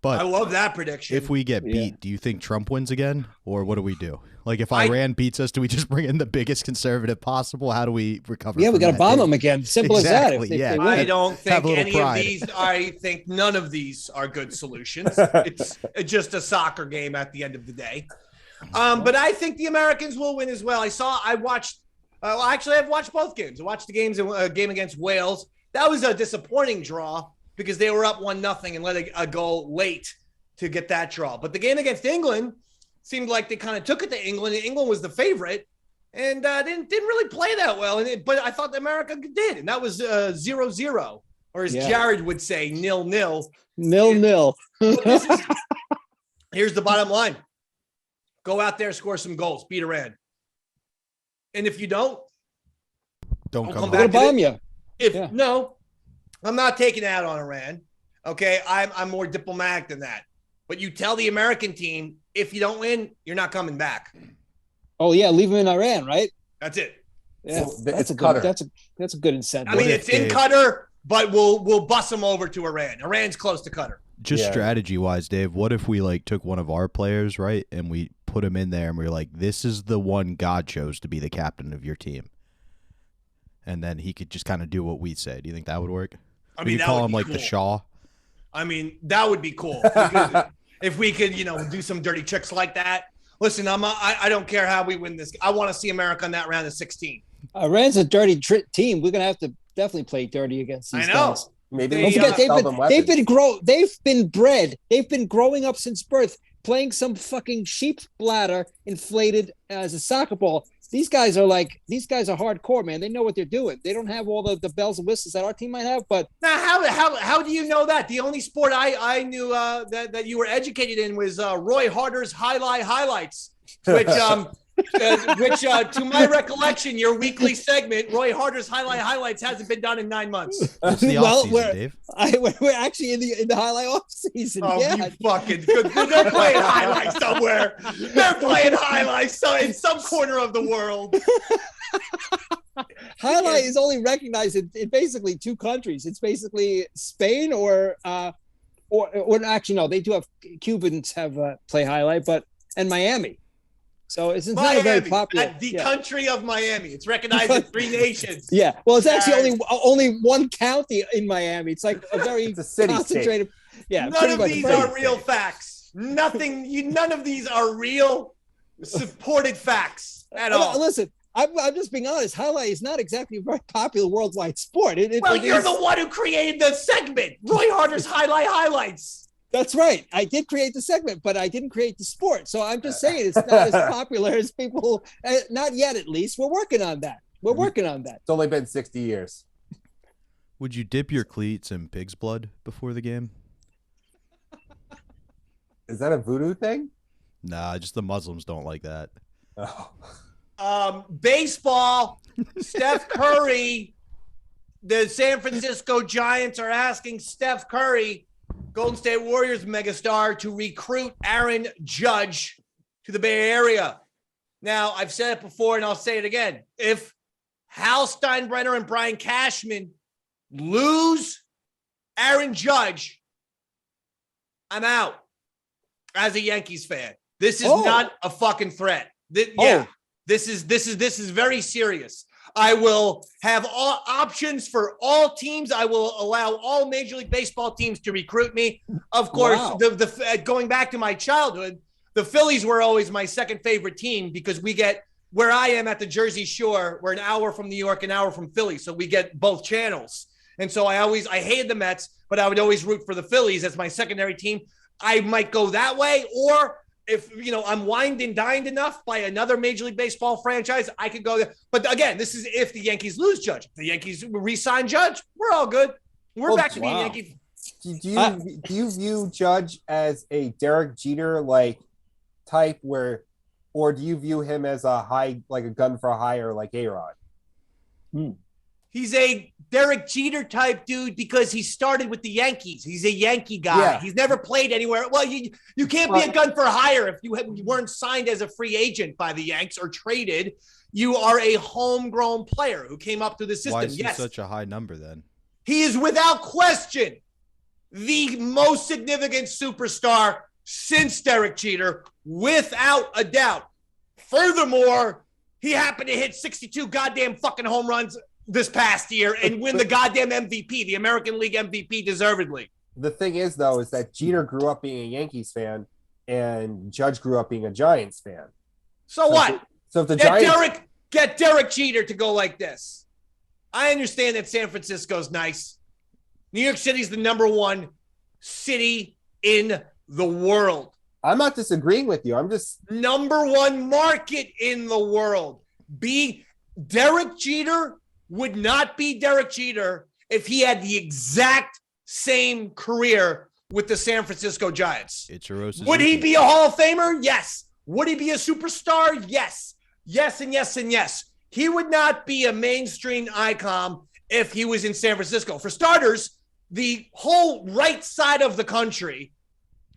But I love that prediction. if we get beat, do you think Trump wins again? Or what do we do? Like if Iran beats us, do we just bring in the biggest conservative possible? How do we recover? Yeah, we got to bomb them again. Simple Exactly, as that. I don't think any pride. of these. I think none of these are good solutions. It's just a soccer game at the end of the day. But I think the Americans will win as well. I've watched both games. I watched the game against Wales. That was a disappointing draw because they were up 1-0 and let a goal late to get that draw. But the game against England seemed like they kind of took it to England, and England was the favorite, and didn't really play that well. But I thought America did, and that was 0-0, or as Jared would say, 0-0. 0-0. Here's the bottom line. Go out there, score some goals, beat Iran. And if you don't come back. We're going to bomb you. No, I'm not taking it out on Iran. Okay, I'm more diplomatic than that. But you tell the American team, if you don't win, you're not coming back. Oh yeah, leave them in Iran, right? That's it. Yeah, So that's a good incentive. I mean, it's in Qatar, but we'll bus them over to Iran. Iran's close to Qatar. Just strategy-wise, Dave, what if we took one of our players, right, and we put him in there, and we're like, this is the one God chose to be the captain of your team, and then he could just kind of do what we say. Do you think that would work? We could call him like the Shaw. I mean, that would be cool. If we could, do some dirty tricks like that. Listen, I don't care how we win this. I want to see America in that round of 16. Iran's a dirty team. We're gonna have to definitely play dirty against these guys. Maybe Don't forget, they've been growing up since birth, playing some fucking sheep's bladder inflated as a soccer ball. These guys are hardcore, man. They know what they're doing. They don't have all the bells and whistles that our team might have, but now how do you know that? The only sport I knew that you were educated in was Roy Harder's highlights, which to my recollection, your weekly segment, Roy Harder's highlights, hasn't been done in 9 months. It's the off-season, Dave. We're actually in the highlight off season. Oh, you fucking good. They're playing highlights somewhere. They're playing highlights in some corner of the world. highlight is only recognized in basically two countries. It's basically Spain or actually no, they do have Cubans have play highlight, and Miami. So it's not a very popular. The country of Miami. It's recognized in 3 nations. Yeah. Well, it's actually only one county in Miami. It's like a very it's a city concentrated. State. Yeah. None of these are real facts. None of these are real supported facts at all. Listen, I'm just being honest. Highlight is not exactly a very popular worldwide sport. You're the one who created the segment. Roy Harder's highlights. That's right. I did create the segment, but I didn't create the sport. So I'm just saying it's not as popular as people, not yet at least. We're working on that. It's only been 60 years. Would you dip your cleats in pig's blood before the game? Is that a voodoo thing? Nah, just the Muslims don't like that. Oh. Baseball, Steph Curry, the San Francisco Giants are asking Steph Curry, Golden State Warriors megastar, to recruit Aaron Judge to the Bay Area. Now, I've said it before and I'll say it again. If Hal Steinbrenner and Brian Cashman lose Aaron Judge, I'm out as a Yankees fan. This is not a fucking threat. This is very serious. I will have all options for all teams. I will allow all Major League Baseball teams to recruit me. Of course, going back to my childhood, the Phillies were always my second favorite team because we get where I am at the Jersey Shore. We're an hour from New York, an hour from Philly, so we get both channels. And so I hated the Mets, but I would always root for the Phillies as my secondary team. I might go that way, or if, I'm wined and dined enough by another Major League Baseball franchise, I could go there. But again, this is if the Yankees lose Judge. If the Yankees re-sign Judge, we're all good. We're back to being Yankees. Do you view Judge as a Derek Jeter type or do you view him as a gun for hire like A-Rod? He's a Derek Jeter type dude because he started with the Yankees. He's a Yankee guy. Yeah. He's never played anywhere. Well, you can't be a gun for hire if you weren't signed as a free agent by the Yanks or traded. You are a homegrown player who came up through the system. Why is he such a high number then? He is without question the most significant superstar since Derek Jeter, without a doubt. Furthermore, he happened to hit 62 goddamn fucking home runs this past year and win the goddamn MVP, the American League MVP, deservedly. The thing is, though, is that Jeter grew up being a Yankees fan and Judge grew up being a Giants fan. So what? So if the Giants get Derek Jeter to go like this. I understand that San Francisco's nice. New York City's the number one city in the world. I'm not disagreeing with you. I'm just number one market in the world. Derek Jeter would not be Derek Jeter if he had the exact same career with the San Francisco Giants. Would he be a Hall of Famer? Yes. Would he be a superstar? Yes. Yes and yes and yes. He would not be a mainstream icon if he was in San Francisco. For starters, the whole right side of the country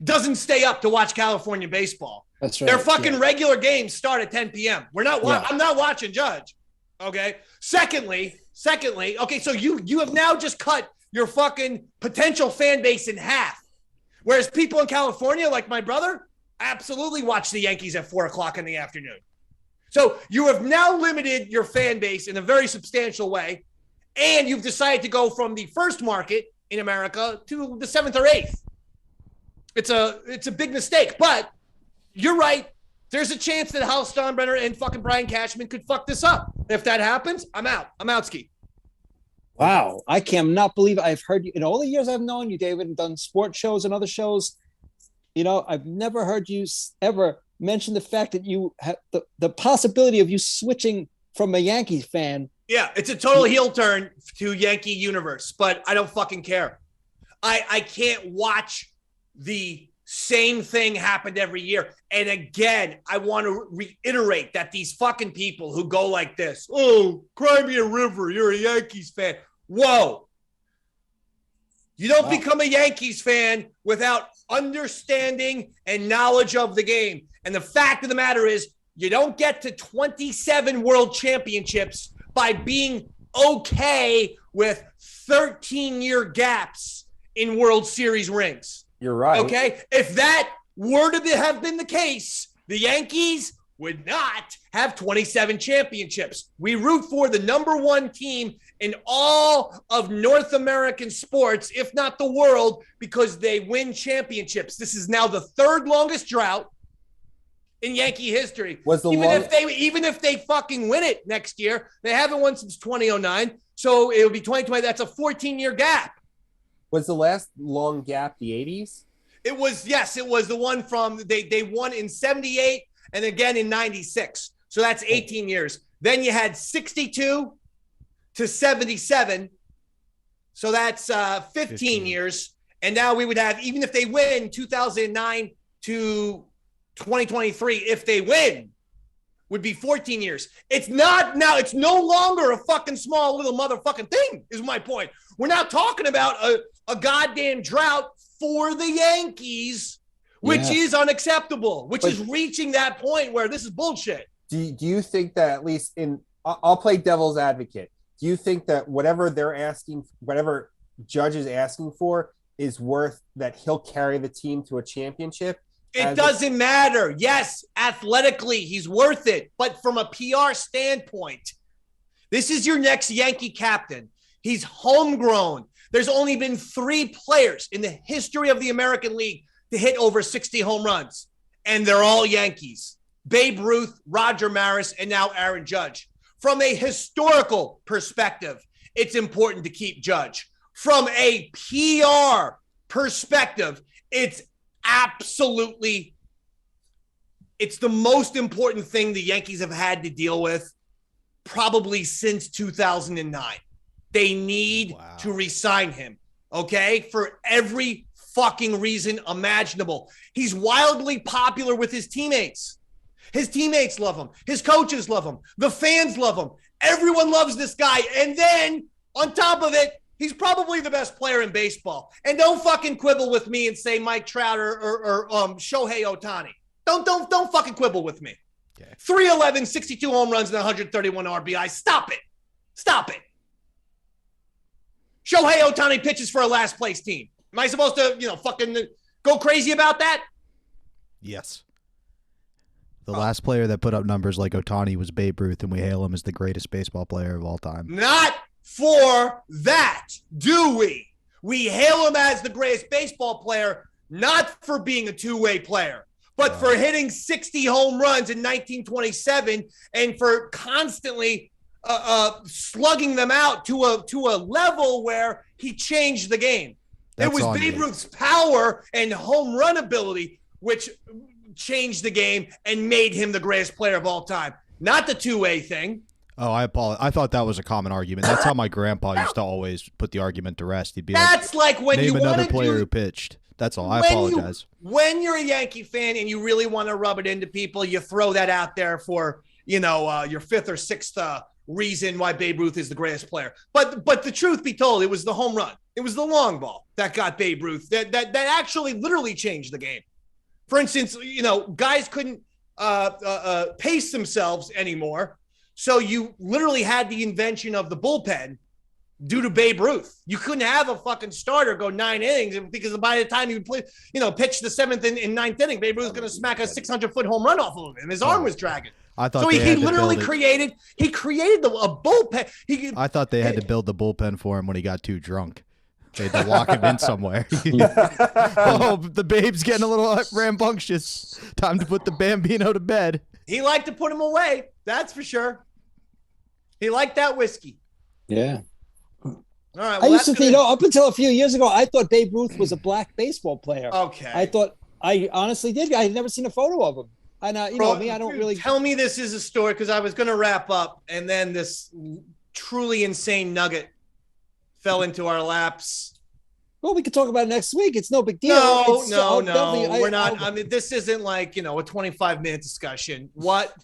doesn't stay up to watch California baseball. That's right. Their fucking regular games start at 10 p.m. I'm not watching Judge. Okay. Secondly, okay, so you have now just cut your fucking potential fan base in half. Whereas people in California, like my brother, absolutely watch the Yankees at 4:00 in the afternoon. So you have now limited your fan base in a very substantial way, and you've decided to go from the first market in America to the 7th or 8th. It's a big mistake, but you're right. There's a chance that Hal Steinbrenner and fucking Brian Cashman could fuck this up. If that happens, I'm out. I'm out, Ski. Wow. I cannot believe I've heard you in all the years I've known you, David, and done sports shows and other shows. I've never heard you ever mention the fact that you have the possibility of you switching from a Yankees fan. Yeah, it's a total heel turn to Yankee universe, but I don't fucking care. I can't watch the same thing happened every year. And again, I want to reiterate that these fucking people who go like this, oh, cry me a river, you're a Yankees fan. Whoa. You don't become a Yankees fan without understanding and knowledge of the game. And the fact of the matter is, you don't get to 27 world championships by being okay with 13-year gaps in World Series rings. You're right. Okay? If that were to have been the case, the Yankees would not have 27 championships. We root for the number one team in all of North American sports, if not the world, because they win championships. This is now the third longest drought in Yankee history. Even if they fucking win it next year, they haven't won since 2009. So it'll be 2020. That's a 14-year gap. Was the last long gap the 80s? It was the one from they won in 78 and again in 96. So that's 18 years. Then you had 62 to 77. So that's 15 years. And now we would have, even if they win 2009 to 2023, if they win, would be 14 years. It's not now. It's no longer a fucking small little motherfucking thing, is my point. We're not talking about a goddamn drought for the Yankees, which is unacceptable, which is reaching that point where this is bullshit. Do you think that at least I'll play devil's advocate. Do you think that whatever Judge is asking for is worth that he'll carry the team to a championship? It doesn't matter. Yes, athletically, he's worth it. But from a PR standpoint, this is your next Yankee captain. He's homegrown. There's only been 3 players in the history of the American League to hit over 60 home runs, and they're all Yankees. Babe Ruth, Roger Maris, and now Aaron Judge. From a historical perspective, it's important to keep Judge. From a PR perspective, it's the most important thing the Yankees have had to deal with probably since 2009. They need to re-sign him, okay? For every fucking reason imaginable. He's wildly popular with his teammates. His teammates love him. His coaches love him. The fans love him. Everyone loves this guy. And then, on top of it, he's probably the best player in baseball. And don't fucking quibble with me and say Mike Trout or Shohei Ohtani. Don't fucking quibble with me. Okay. 311, 62 home runs, and 131 RBI. Stop it. Stop it. Shohei Ohtani pitches for a last place team. Am I supposed to, fucking go crazy about that? Yes. The last player that put up numbers like Ohtani was Babe Ruth, and we hail him as the greatest baseball player of all time. Not for that, do we? We hail him as the greatest baseball player, not for being a two-way player, but for hitting 60 home runs in 1927 and for constantly slugging them out to a level where he changed the game. It was Babe Ruth's power and home run ability which changed the game and made him the greatest player of all time, not the two-way thing. Oh, I apologize. I thought that was a common argument. That's how my grandpa used to always put the argument to rest. He'd be That's like when name you another player who pitched. That's all. I apologize. When you're a Yankee fan and you really want to rub it into people, you throw that out there for, your fifth or sixth reason why Babe Ruth is the greatest player. But the truth be told, it was the home run. It was the long ball that got Babe Ruth that actually literally changed the game. For instance, guys couldn't pace themselves anymore. So you literally had the invention of the bullpen due to Babe Ruth. You couldn't have a fucking starter go 9 innings because by the time you play, pitch the 7th and 9th inning, Babe Ruth was going to smack a 600-foot home run off of him, and his arm was dragging. I thought so he literally created a bullpen. I thought they had to build the bullpen for him when he got too drunk. They had to lock him in somewhere. Oh, the Babe's getting a little rambunctious. Time to put the Bambino to bed. He liked to put him away. That's for sure. He liked that whiskey. Yeah. All right. Well, I used to think, up until a few years ago, I thought Babe Ruth was a black baseball player. Okay. I honestly did. I had never seen a photo of him. And, I don't really. Tell me this is a story because I was going to wrap up and then this truly insane nugget fell into our laps. Well, we could talk about it next week. It's no big deal. No. We're not. I mean, this isn't like, a 25-minute discussion. What?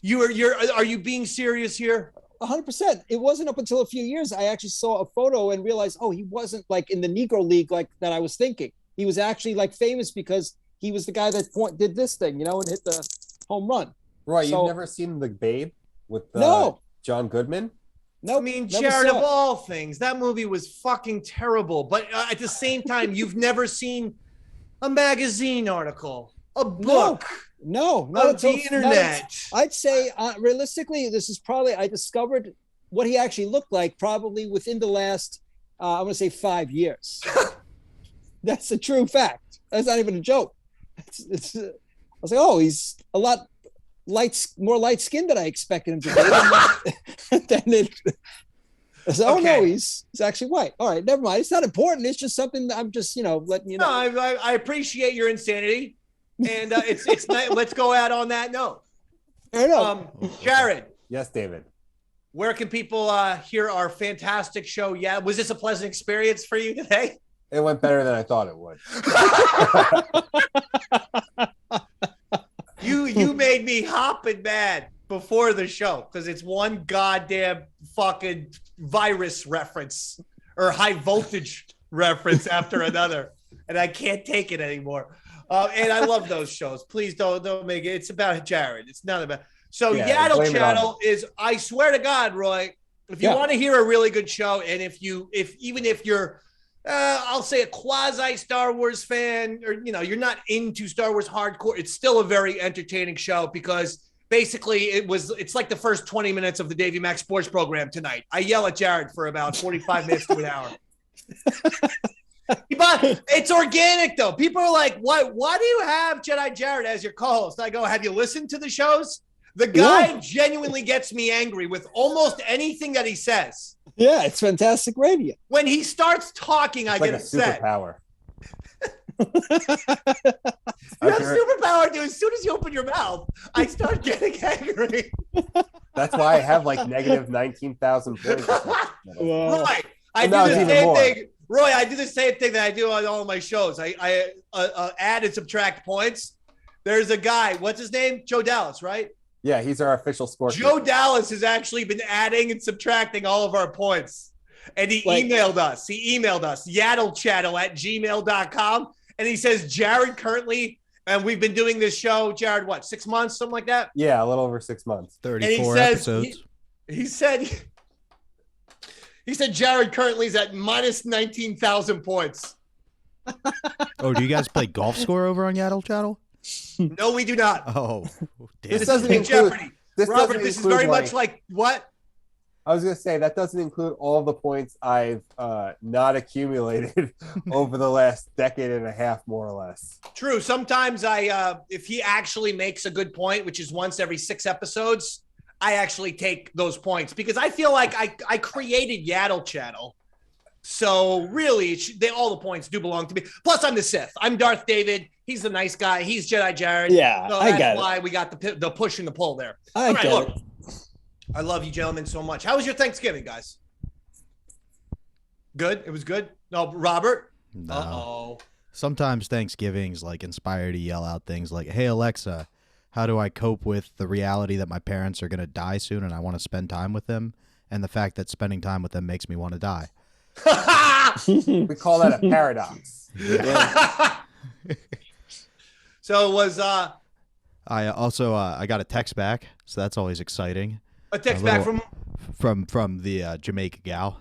Are you being serious here? 100%. It wasn't up until a few years I actually saw a photo and realized, he wasn't like in the Negro League like that I was thinking. He was actually like famous because he was the guy that did this thing, and hit the home run. Right. So, you've never seen the Babe with John Goodman? Nope, I mean, never Jared, saw of it. all things, that movie was fucking terrible. But at the same time, you've never seen a magazine article, a book, No, not of until the internet. I'd say realistically, this is probably I discovered what he actually looked like probably within the last I want to say 5 years. That's a true fact. That's not even a joke. It's I was like, oh, he's a lot more light skinned than I expected him to be. Then I said, oh Okay. no, he's actually white. All right, never mind. It's not important. It's just something that I'm just letting you know. No, I appreciate your insanity, and it's nice. Let's go out on that note. Fair enough. Jared, Yes, David. where can people hear our fantastic show? Yeah, was this a pleasant experience for you today? It went better than I thought it would. You made me hopping mad before the show because it's one goddamn fucking virus reference or high voltage reference after another, and I can't take it anymore. And I love those shows. Please don't make it. It's about Jared. It's not about. So Yeah, Yaddle blame it on Channel is. I swear to God, Roy, if you Yeah. want to hear a really good show, and if even if you're I'll say a quasi Star Wars fan, or you're not into Star Wars hardcore, it's still a very entertaining show because basically it's like the first 20 minutes of the Davey Max Sports program tonight. I yell at Jared for about 45 minutes to an hour. But it's organic though. People are like, why do you have Jedi Jared as your co-host? I go, have you listened to the shows? The guy genuinely gets me angry with almost anything that he says. Yeah, it's fantastic radio. When he starts talking, I It's like get a upset. superpower. You have superpower, dude. As soon as you open your mouth, I start getting angry. That's why I have like negative 19,000 points. Wow. Roy, I do now the it's even same more. thing. Roy, I do the same thing that I do on all of my shows. I add and subtract points. There's a guy. What's his name? Joe Dallas, right? Yeah, he's our official score. Joe Dallas has actually been adding and subtracting all of our points. And he emailed us. yaddlechattel@gmail.com. And he says, Jared currently, and we've been doing this show, Jared, what, 6 months, something like that? Yeah, a little over 6 months. 34 says- episodes. He said Jared currently is at minus 19,000 points. Oh, do you guys play golf score over on Yaddle Channel? No, we do not. Oh, damn. This This doesn't is include. Jeopardy. This Robert, doesn't this is include, very like- much like what? I was gonna say that doesn't include all the points I've not accumulated over the last decade and a half, more or less. True. Sometimes if he actually makes a good point, which is once every 6 episodes, I actually take those points because I feel like I created Yaddle Channel. So really, all the points do belong to me. Plus, I'm the Sith. I'm Darth David. He's the nice guy. He's Jedi Jared. Yeah, so I that's get it. why we got the push and the pull there. I All right, get look, it. I love you, gentlemen, so much. How was your Thanksgiving, guys? Good. It was good. No, Robert. No. Uh-oh. Sometimes Thanksgiving's like inspired to yell out things like, "Hey Alexa, how do I cope with the reality that my parents are going to die soon and I want to spend time with them, and the fact that spending time with them makes me want to die?" We call that a paradox. So it was I also I got a text back, so that's always exciting. a text A back little- from the Jamaica gal.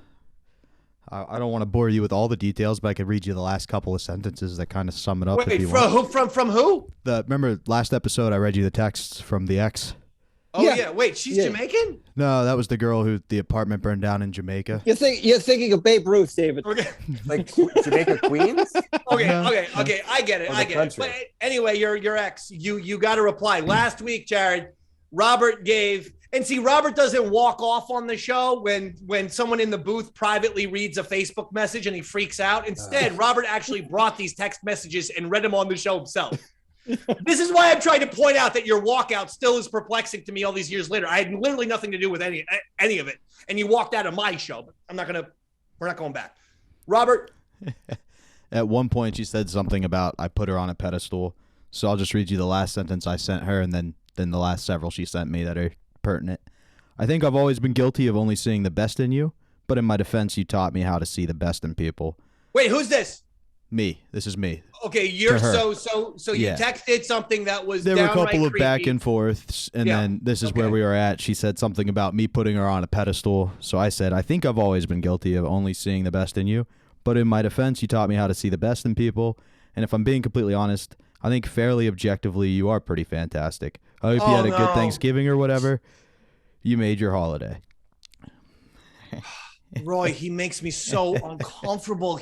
I don't want to bore you with all the details, but I could read you the last couple of sentences that kind of sum it up. wait, if you want. from who? Remember last episode I read you the texts from the ex? Oh Yeah. yeah. Wait, she's Yeah. Jamaican? No, that was the girl who the apartment burned down in Jamaica. You're thinking of Babe Ruth, David. Okay. Like Jamaica Queens? Okay, No. okay. I get it. Or I the get country. it. But anyway, your ex, you got to reply. Last week, Jared, Robert gave, and see, Robert doesn't walk off on the show when someone in the booth privately reads a Facebook message and he freaks out. Instead, Robert actually brought these text messages and read them on the show himself. This is why I'm trying to point out that your walkout still is perplexing to me all these years later. I had literally nothing to do with any of it, and you walked out of my show. But we're not going back. Robert. At one point, she said something about I put her on a pedestal. So I'll just read you the last sentence I sent her, and then the last several she sent me that are pertinent. I think I've always been guilty of only seeing the best in you, but in my defense, you taught me how to see the best in people. Wait, who's this? Me. This is me. Okay, you're To her. so you Yeah. texted something that was There were a downright couple of creepy. back and forths, and Yeah. then this is where Okay. we were at. She said something about me putting her on a pedestal. So I said, I think I've always been guilty of only seeing the best in you. But in my defense, you taught me how to see the best in people. And if I'm being completely honest, I think fairly objectively, you are pretty fantastic. I hope you had a good Thanksgiving or whatever. You made your holiday. Roy, he makes me so uncomfortable.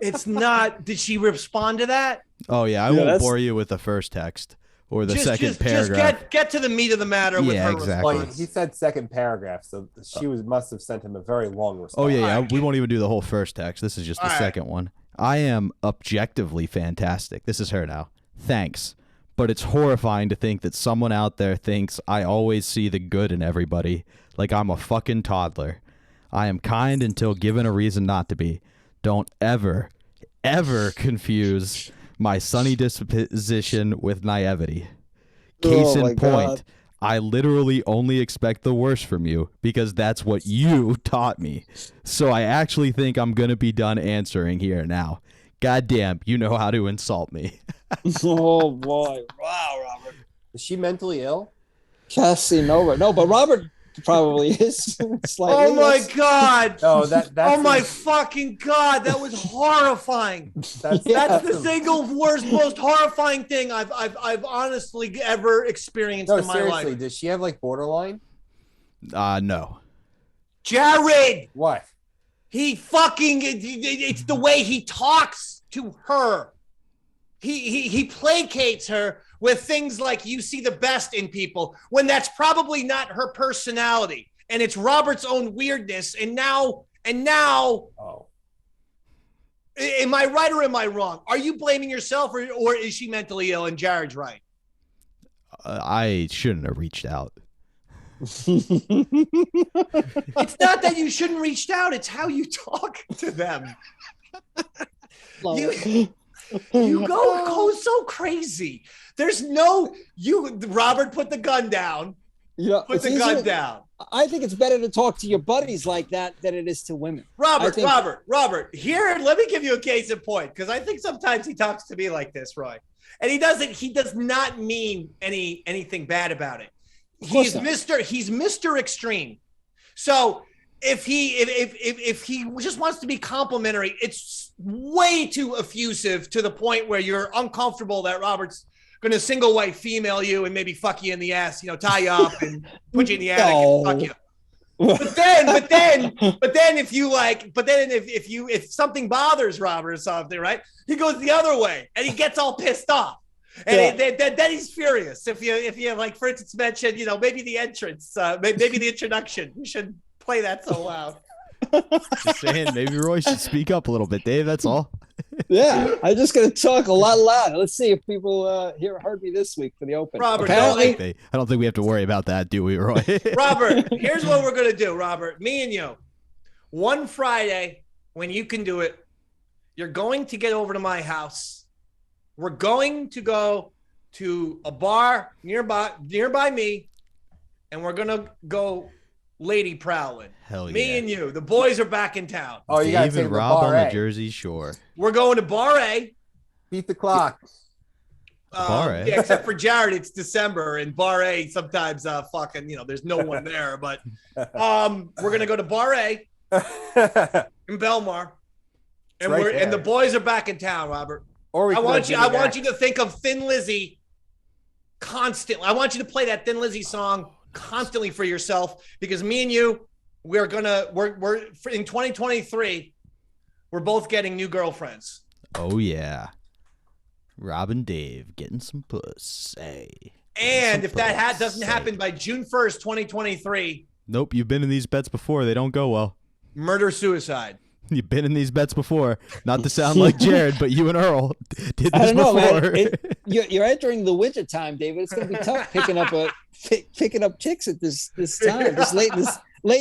It's not. Did she respond to that? Oh, yeah. I won't bore you with the first text or the second paragraph. Just get to the meat of the matter with her exactly. response. Well, he said second paragraph, so she must have sent him a very long response. Oh, yeah. We won't even do the whole first text. This is just the second one. I am objectively fantastic. This is her now. Thanks. But it's horrifying to think that someone out there thinks I always see the good in everybody, like I'm a fucking toddler. I am kind until given a reason not to be. Don't ever confuse my sunny disposition with naivety. Case in point, I literally only expect the worst from you because that's what you taught me. So I actually think I'm going to be done answering here now. Goddamn, you know how to insult me. Oh boy! Wow, Robert. Is she mentally ill? Cassie, no, but Robert probably is. Slightly. Oh my God! No, that's oh my fucking God! That was horrifying. That's the single worst, most horrifying thing I've honestly ever experienced in my seriously, life. does she have like borderline? No. Jared, What? he fucking. It's the way he talks to her. He placates her with things like you see the best in people when that's probably not her personality, and it's Robert's own weirdness. And now, Oh. am I right or am I wrong? Are you blaming yourself, or is she mentally ill and Jared's right? I shouldn't have reached out. It's not that you shouldn't reach out; it's how you talk to them. You go so crazy. There's no Robert, put the gun down. Yeah, Put the gun down. I think it's better to talk to your buddies like that than it is to women. Robert, here, let me give you a case in point, because I think sometimes he talks to me like this, Roy. And he does not mean anything bad about it. He's Mr. Extreme. So if he just wants to be complimentary, it's way too effusive to the point where you're uncomfortable that Robert's going to single white female you and maybe fuck you in the ass, tie you up and put you in the attic and fuck you. But then if something bothers Robert or something, right? He goes the other way and he gets all pissed off. And then he's furious. If you like, for instance, mention, maybe the entrance, maybe the introduction. You should play that so loud. Just saying, maybe Roy should speak up a little bit, Dave. That's all. Yeah, I'm just going to talk a lot louder. Let's see if people heard me this week for the Open. Robert, I don't think we have to worry about that, do we, Roy? Robert, here's what we're going to do, Robert. Me and you, one Friday, when you can do it, you're going to get over to my house. We're going to go to a bar nearby me, and we're going to go lady prowling. Hell yeah. Me and you. The boys are back in town. Oh, you got to Dave take and the Rob bar on the A. Jersey Shore. We're going to Bar A. Beat the clock. Bar A? Yeah, except for Jared, it's December, and Bar A sometimes there's no one there. But we're gonna go to Bar A in Belmar, and and the boys are back in town, Robert. Or I want you to think of Thin Lizzy constantly. I want you to play that Thin Lizzy song constantly for yourself, because me and you, we're in 2023, we're both getting new girlfriends. Oh yeah, Rob and Dave getting some pussy. And if that doesn't happen by June 1st, 2023, nope, you've been in these bets before. They don't go well. Murder suicide. You've been in these bets before. Not to sound like Jared, but you and Earl did this I don't know, before. man. You're entering the winter time, David. It's going to be tough picking up chicks at this time, this late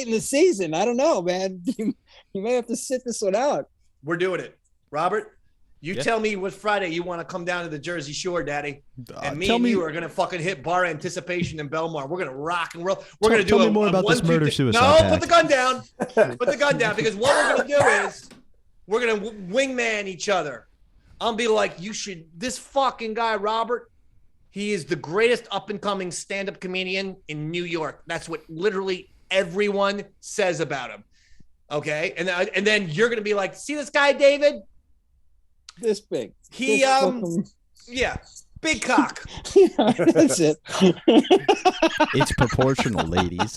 in the season. I don't know, man. You may have to sit this one out. We're doing it, Robert. You tell me what Friday you want to come down to the Jersey Shore, Daddy. And me and you are going to fucking hit Bar Anticipation in Belmar. We're going to rock and roll. We're going to do more about this murder suicide. No, pack. put the gun down. Put the gun down, because what we're going to do is We're going to wingman each other. I'll be like, this fucking guy, Robert, he is the greatest up-and-coming stand-up comedian in New York. That's what literally everyone says about him. Okay? And then you're going to be like, see this guy, David? This big. He, yeah, big cock. Yeah, that's it. It's proportional, ladies.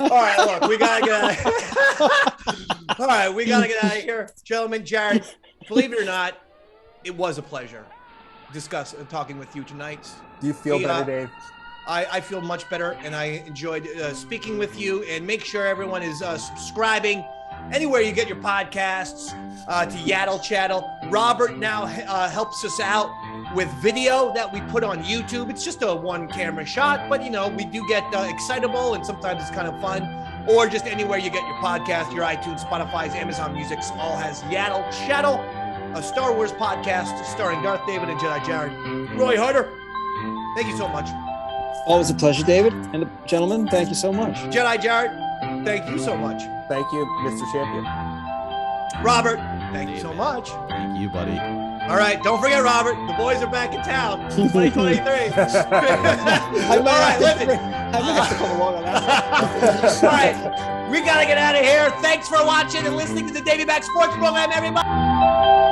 All right, look, we got to get out of All right, we got to get out of here. Gentlemen, Jared, believe it or not, it was a pleasure talking with you tonight. Do you feel better, Dave? I feel much better, and I enjoyed speaking with you. And make sure everyone is subscribing anywhere you get your podcasts to Yaddle Channel. Robert now helps us out with video that we put on YouTube. It's just a one-camera shot, but, we do get excitable, and sometimes it's kind of fun. Or just anywhere you get your podcast, your iTunes, Spotify's, Amazon Music's, all has Yaddle Channel, a Star Wars podcast starring Darth David and Jedi Jared. Roy Harder, thank you so much. Always a pleasure, David. And gentlemen, thank you so much. Jedi Jared, thank you so much. Thank you, Mr. Champion. Robert, thank you so much. Thank you, buddy. All right, don't forget, Robert, the boys are back in town. 2023. I might have to come along on that. All right, we got to get out of here. Thanks for watching and listening to the Davey Mac Sports Program, everybody.